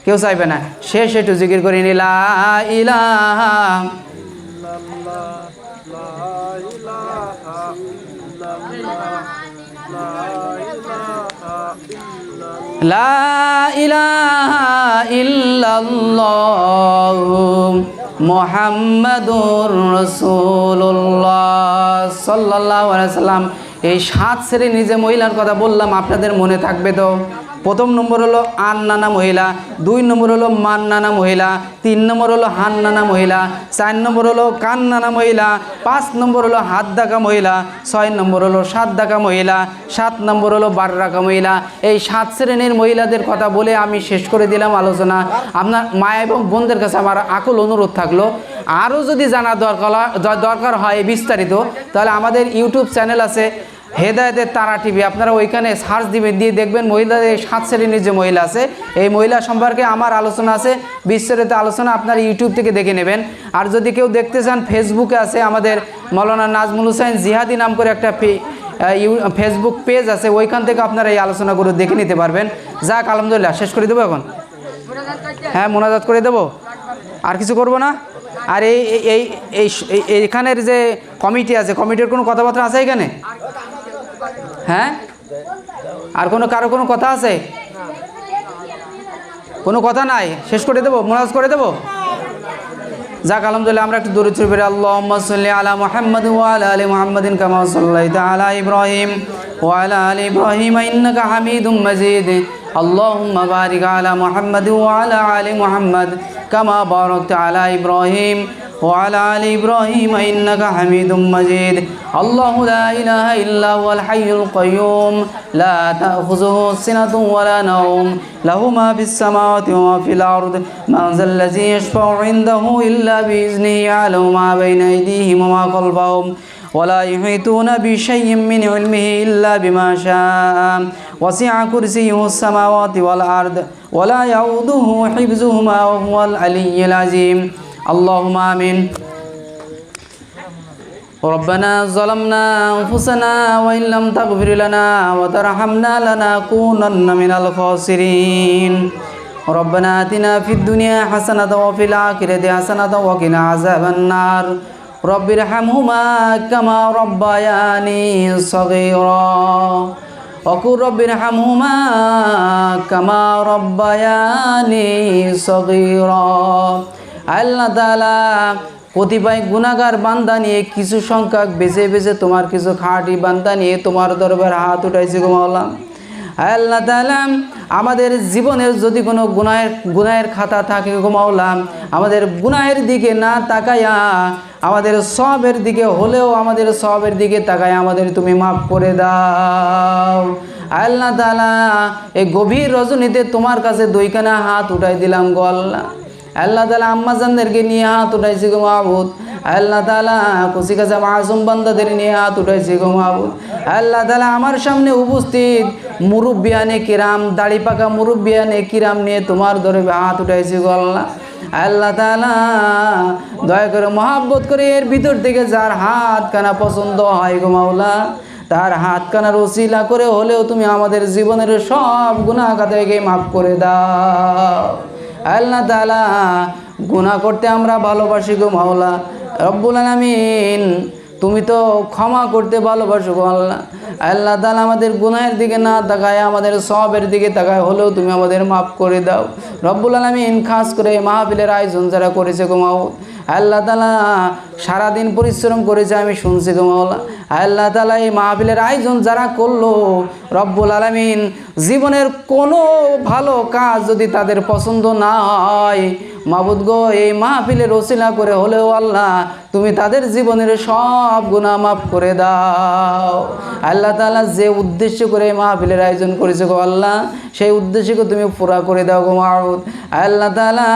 কেউ চাইবে না। শেষ একটু জিকির করি, লা ইলাহা লা ইলাহা ইল্লাল্লাহু মুহাম্মাদুর রাসূলুল্লাহ সাল্লাল্লাহু আলাইহি ওয়াসাল্লাম। এই 7 শ্রেণীর যে মহিলার কথা বললাম, আপনাদের মনে থাকবে তো? প্রথম নম্বর হলো আন্নানা মহিলা, 2 নম্বর হলো মান্নানা মহিলা, 3 নম্বর হলো হান্নানা মহিলা, 4 নম্বর হলো কান্নানা মহিলা, 5 নম্বর হলো হাদ্দাকা মহিলা, 6 নম্বর হলো সাদ্দাকা মহিলা, 7 নম্বর হলো বাররাকা মহিলা। এই 7 শ্রেণীর মহিলাদের কথা বলে আমি শেষ করে দিলাম আলোচনা। আপনার মা এবং বোনদের কাছে আমার আকুল অনুরোধ থাকলো, আরও যদি জানা দরকার হয় বিস্তারিত, তাহলে আমাদের ইউটিউব চ্যানেল আছে হেদায়েতের তারা টিভি, আপনারা ওইখানে সার্চ দিবেন, দিয়ে দেখবেন মহিলাদের 7 শ্রেণীর যে মহিলা আছে, এই মহিলা সম্পর্কে আমার আলোচনা আছে, বিস্তারিত আলোচনা আপনারা ইউটিউব থেকে দেখে নেবেন। আর যদি কেউ দেখতে চান, ফেসবুকে আছে আমাদের মাওলানা নাজমুল হোসেন জিহাদি নাম করে একটা ফেসবুক পেজ আছে, ওইখান থেকে আপনারা এই আলোচনাগুলো দেখে নিতে পারবেন। যাক, আলহামদুলিল্লাহ, শেষ করে দেবো এখন। হ্যাঁ, মোনাজাত করে দেবো, আর কিছু করব না। আর এইখানের যে কমিটি আছে, কমিটির কোনো কথাবার্তা আছে এখানে? হ্যাঁ, আর কারো কোনো কথা আছে? কোনো কথা নাই, শেষ করে দেবো, মোনাজাত করে দেবো। যাক, আলহামদুলিল্লাহ, আমরা একটু দরুদ শরীফ পড়ি। আল্লাহুম্মা সাল্লি আলা মুহাম্মাদ ওয়া আলা আলি মুহাম্মাদিন কামা সাল্লাইতা আলা ইব্রাহিম ওয়া আলা আলি ইব্রাহিম ইন্নাকা হামিদুম মাজিদ। আল্লাহুম্মা বারিক আলা মুহাম্মাদ ওয়া আলা আলি মুহাম্মাদ কামা বারাকতা আলা ইব্রাহিম ওয়া আলা আলি ইব্রাহিম ইন্নাকা হামিদুম মাজিদ। আল্লাহু লা ইলাহা ইল্লা হুয়াল হাইয়ুল কাইয়্যুম লা তাখুযুহু সিনাতুন ওয়া লা নাওম লাহু মা ফিস সামাওয়াতি ওয়া মা ফিল আরদ মান যাল্লাযী ইয়াশফাউ ইনদাহু ইল্লা বিইজনিহি ইয়া'লামু মা বাইনা আইদিহিম ওয়া মা খালফাহুম ولا يحيطون بشيء من علمه إلا بما شاء وسع كرسيه السماوات والأرض ولا يؤوده حفظهما وهو العلي العظيم. اللهم آمين. ربنا ظلمنا أنفسنا وإن لم تغفر لنا وترحمنا لنكونن من الخاسرين. ربنا آتنا في الدنيا حسنة وفي الآخرة حسنة وقنا عذاب النار. رب ارحمهما كما ربياني صغيرا وقل رب ارحمهما كما ربياني صغيرا. আল্লাহ তাআলা কতিপয় গুনাহগার বান্দা নিয়ে কিছু সংখ্যক বেছে বেছে তোমার কিছু খাঁটি বান্দা নিয়ে তোমার দরবারে হাত উঠাইছে গো মাওলা। আল্লাহ তাআলা আমাদের জীবনের যদি কোনো গুনাহের খাতা থাকে গো মাওলা, আমাদের গুনাহের দিকে না তাকায়া আমাদের সওয়াবের দিকে হলেও আমাদের সওয়াবের দিকে তাকায় আমাদের তুমি মাফ করে দাও। আল্লাহ তাআলা এই গভীর রজনীতে তোমার কাছে দুইখানা হাত উঠাই দিলাম গো আল্লাহ। আল্লাহ তাআলা আম্মাজানদেরকে নিয়ে হাত উঠাইছি গো মাবুদ। আল্লাহ তাআলা কুচি কাঁচা মাসুম বান্দাদের নিয়ে হাত উঠাইছি গো মাবুদ। আল্লাহ তাআলা আমার সামনে উপস্থিত মুরব্বিয়ানে কিরাম, দাড়ি পাকা মুরব্বিয়ানে কিরাম নিয়ে তোমার দরবারে হাত উঠাইছি গো আল্লাহ। আল্লাহ তাআলা দয়া করে মহব্বত করে এর ভিতর থেকে যার হাত কানা পছন্দ হয় গো মাওলা, তার হাত কানার ওসিলা করে হলেও তুমি আমাদের জীবনের সব গুনাহ খাতাকে মাফ করে দাও। আল্লাহ তাআলা গুনাহ করতে আমরা ভালোবাসি গো মাওলা। রব্বুল আলামিন তুমি তো ক্ষমা করতে ভালোবাসো গো আল্লাহ। আল্লাহ তাআলা আমাদের গুনাহের দিকে না তাকায় আমাদের সওয়াবের দিকে তাকায় হলেও তুমি আমাদের মাফ করে দাও। রব্বুল আলামিন খাস করে মাহফিলের আয়োজন যারা করেছে গো মাওলা, আল্লাহ তাআলা সারাদিন পরিশ্রম করেছে আমি শুনছি গো মাওলা। আল্লাহ তাআলা এই মাহফিলের আয়োজন যারা করলো, রব্বুল আলামিন জীবনের কোনো ভালো কাজ যদি তাদের পছন্দ না হয় মাবুদ গো, এই মাহফিলের ওসিলা করে হলেও আল্লাহ তুমি তাদের জীবনের সব গুনাহ মাফ করে দাও। আল্লাহ তাআলা যে উদ্দেশ্য করে এই মাহফিলের আয়োজন করেছে গো আল্লাহ, সেই উদ্দেশ্যকে তুমি পুরা করে দাও গো মাবুদ। আল্লাহ তাআলা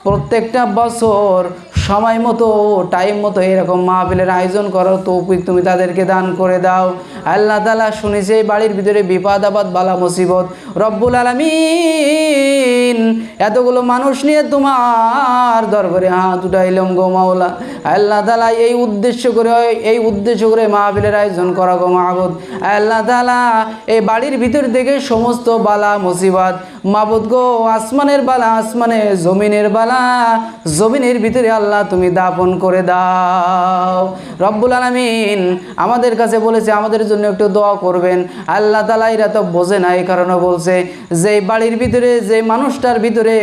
প্রত্যেকটা বছর সময় মতো টাইম মতো এরকম মাহফিলের আয়োজন করার তৌফিক তুমি তাদেরকে দান করে দাও। আল্লাহ তাআলা শুনেছে এই বাড়ির ভিতরে বিপদ আপদ বালা মুসিবত, রব্বুল আলামিন এতগুলো মানুষ নিয়ে তোমার দরবারে হাত উঠাইলাম গো মাওলা। আল্লাহ তাআলা এই উদ্দেশ্য করে মাহফিলের আয়োজন করা গো মাবুদ। আল্লাহ তাআলা এই বাড়ির ভিতর থেকে সমস্ত বালা মুসিবত মাবুদ গো, আসমানের বালা আসমানে, জমিনের বালা জমিনের ভিতরে আল্লাহ তুমি দাপন করে দাও। রব্বুল আলামিন আমাদের কাছে বলেছে আমাদের জন্য একটু দোয়া করবেন। আল্লাহ তাআলা এরা তো বোঝে না, এই কারণে বলছে যে বাড়ির ভিতরে যে মানুষটার ভিতরে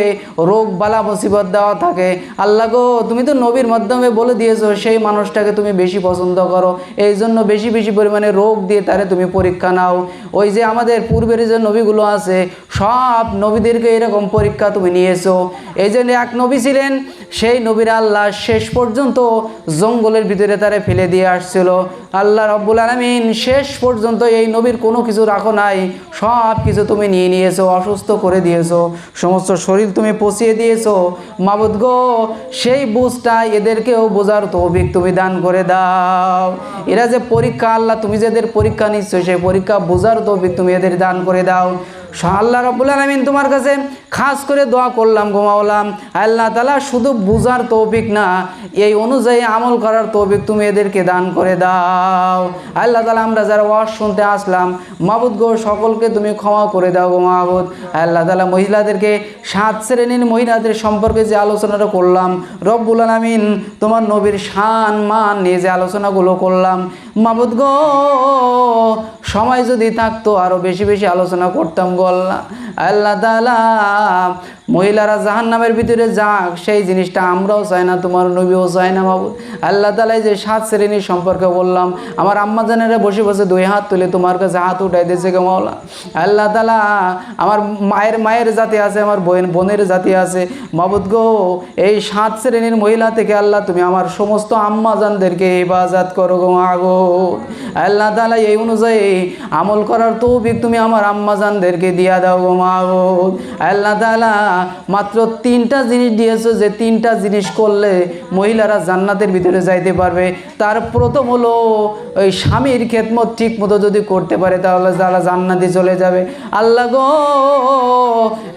রোগ বালা মুসিবত দেওয়া থাকে, আল্লাহ গো তুমি তো নবীর মাধ্যমে বলে দিয়েছো সেই মানুষটাকে তুমি বেশি পছন্দ করো, এই জন্য বেশি বেশি পরিমাণে রোগ দিয়ে তারে তুমি পরীক্ষা নাও। ওই যে আমাদের পূর্বের যে নবীগুলো আছে সব নবীদেরকে এরকম পরীক্ষা তুমি নিয়েছো। এই জন্য এক নবী ছিলেন, সেই নবীর আল্লাহ শেষ পর্যন্ত জঙ্গলের ভিতরে তারে ফেলে দিয়ে আসছিল। আল্লাহ রব্বুল আলামিন শেষ পর্যন্ত এই নবীর কোনো কিছু রাখো নাই, সব কিছু তুমি নিয়ে নিয়েছো, অসুস্থ করে দিয়েছো, সমস্ত শরীর তুমি পচিয়ে দিয়েছো মাবুদ গো। সেই বুঝটা এদেরকেও বোঝার তৌফিক তুমি দান করে দাও। এরা যে পরীক্ষা আল্লাহ তুমি যাদের পরীক্ষা নিচ্ছ সেই পরীক্ষা বোঝার তৌফিক তুমি এদের দান করে দাও। আল্লাহ রাব্বুল আলামিন তোমার কাছে খাস করে দোয়া করলাম গো মাওলা, আল্লাহ তাআলা শুধু বুঝার তৌফিক না, এই অনুযায়ী আমল করার তৌফিক তুমি এদেরকে দান করে দাও। আল্লাহ তাআলা আমরা যারা ওয়াজ শুনতে আসলাম মাবুদ গো সকলকে তুমি ক্ষমা করে দাও গো মাবুদ। আল্লাহ তাআলা মহিলাদেরকে 7 শ্রেণীর মহিলাদের সম্পর্কে যে আলোচনাটা করলাম, রব্বুল আলামিন তোমার নবীর শান মান নিয়ে যে আলোচনাগুলো করলাম মাবুদ গো, সময় যদি থাকতো আরো বেশি বেশি আলোচনা করতাম গো আল্লাহ। আল্লাহ তাআলা মহিলারা জাহান্নামের ভিতরে যাক সেই জিনিসটা আমরাও চাই না, তোমার নবীও চায় না মাবুদ। আল্লাহ তাআলা যে 7 শ্রেণীর সম্পর্কে বললাম, আমার আম্মা জানেরা বসে বসে 2 হাত তুলে তোমার কাছে হাত উঠাই দিয়েছে গো মাওলা। আল্লাহ তাআলা আমার মায়ের জাতি আছে, আমার বোনের জাতি আছে মাবুদ গো, এই 7 শ্রেণীর মহিলা থেকে আল্লাহ তুমি আমার সমস্ত আম্মা জানদেরকে হেফাজত করো গো মাবুদ। আল্লাহ তাআলা এই অনুযায়ী আমল করার তৌফিক তুমি আমার আম্মা জানদেরকে দিয়া দাও গো মাবুদ। আল্লাহ তাআলা মাত্র 3টা জিনিস দিয়েছো, যে 3টা জিনিস করলে মহিলারা জান্নাতের ভিতরে যাইতে পারবে। তার প্রথম হলো ওই স্বামীর খেদমত ঠিক মতো যদি করতে পারে তাহলে তারা জান্নাতে চলে যাবে। আল্লাহ গো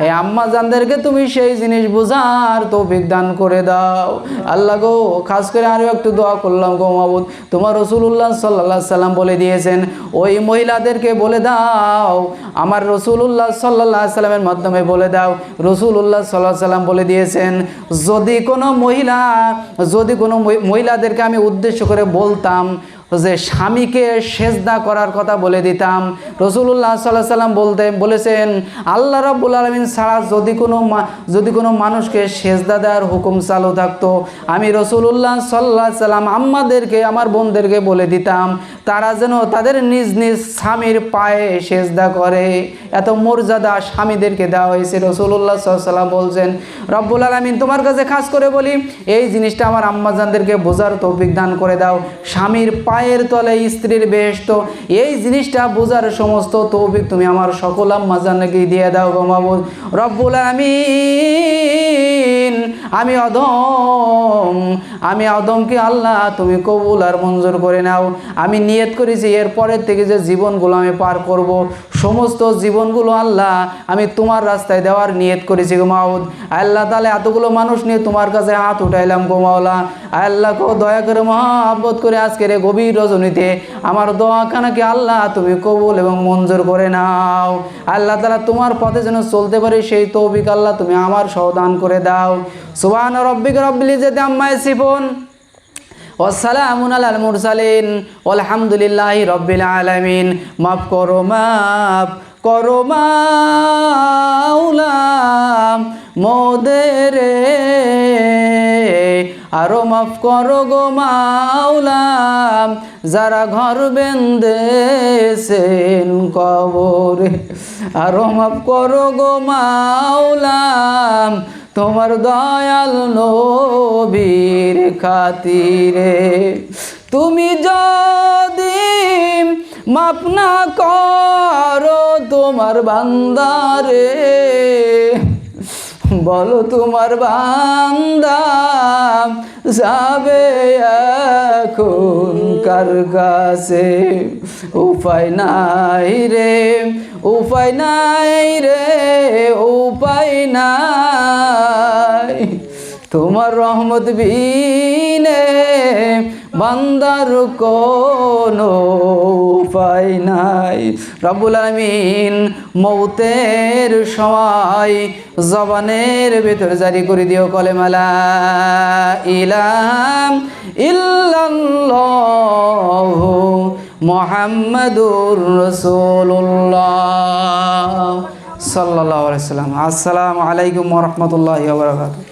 এই আম্মা জানদেরকে তুমি সেই জিনিস বোঝার তৌফিক দান করে দাও। আল্লাহ গো খাস করে আরও একটু দোয়া করলাম গো মাবুদ, তোমার রাসূলুল্লাহ সাল্লাল্লাহু আলাইহি সাল্লাম বলে দিয়েছেন ওই মহিলাদেরকে বলে দাও, আমার রাসূলুল্লাহ সাল্লাল্লাহু আলাইহি সাল্লামের মাধ্যমে বলে দাও, রাসূলুল্লাহ সাল্লাল্লাহু আলাইহি সাল্লাম বলে দিয়েছেন যদি কোনো মহিলাদেরকে আমি উদ্দেশ্য করে বলতাম যে স্বামীকে সেজদা করার কথা বলে দিতাম, রাসূলুল্লাহ সাল্লাল্লাহু আলাইহি সাল্লাম বলেছেন আল্লাহ রাব্বুল আলামিন ছাড়া যদি কোনো মানুষকে সেজদা দেওয়ার হুকুম চালু থাকতো, আমি রাসূলুল্লাহ সাল্লাল্লাহু আলাইহি সাল্লাম আম্মাদেরকে আমার বোনদেরকে বলে দিতাম তারা যেন তাদের নিজ নিজ স্বামীর পায়ে সেজদা করে। এত মর্যাদা স্বামীদেরকে দেওয়া হয়েছে। রাসূলুল্লাহ সাল্লাল্লাহু আলাইহি সাল্লাম বলছেন রব্বুল আলামিন তোমার কাছে খাস করে বলি এই জিনিসটা আমার আম্মাজানদেরকে বোঝার তৌফিক দান করে দাও, স্বামীর পায়ের তলে স্ত্রীর বেহেশত, এই জিনিসটা বোঝার সমস্ত তৌফিক তুমি আমার সকল আম্মাজানকে দিয়ে দাও গো মাবুদ। রব্বুল আলামিন আমি অদমকে আল্লাহ তুমি কবুল আর মঞ্জুর করে নাও। আমি নিয়ত করেছি এরপরের থেকে যে জীবনগুলো আমি পার করব সমস্ত জীবনগুলো আল্লাহ আমি তোমার রাস্তায় দেওয়ার নিয়ত করেছি গো মাবুদ। আল্লাহ তাআলা এতগুলো মানুষ নিয়ে তোমার কাছে হাত উঠাইলাম গো মাওলা। আল্লাহ কো দয়া করে মহব্বত করে আজকের গভীর রজনীতে আমার দোয়াখানাকে আল্লাহ তুমি কবুল এবং মঞ্জুর করে নাও। আল্লাহ তাআলা তোমার পথে যেন চলতে পারে সেই তৌফিক আল্লাহ তুমি আমার সহ দান করে দাও। সুবহান রাব্বিকা রাব্বিল ইজ্জাতি আম্মা ইয়াসিফুন ওয়াসসালামুন আলাল মুরসালিন আলহামদুলিল্লাহি রাব্বিল আলামিন। মাফ করো মাওলা মোদের আরো মাফ করো গো মাওলা যারা ঘর বেঁধেছেন কবরে, আরো মাফ করো গো মাওলা তোমার দয়াল নবীর খাতিরে। তুমি যদি মাফ না করো তোমার বান্দারে, বলো তোমার বান্দা যাবে এখন কার কাছে? উপায় নাই রে, উপায় নাই রে, উপায় নাই তোমার রহমত বিনে বান্দার কোনো উপায় নাই। রব্বুল আলামিন মৌতের সময় জবানের ভেতর জারি করে দিও কলেমা লা ইলাহা ইল্লাল্লাহু মুহাম্মাদুর রাসূলুল্লাহ সাল্লাল্লাহু আলাইহি ওয়াসাল্লাম। আসসালামু আলাইকুম ওয়া রাহমাতুল্লাহি ওয়া বারাকাতুহু।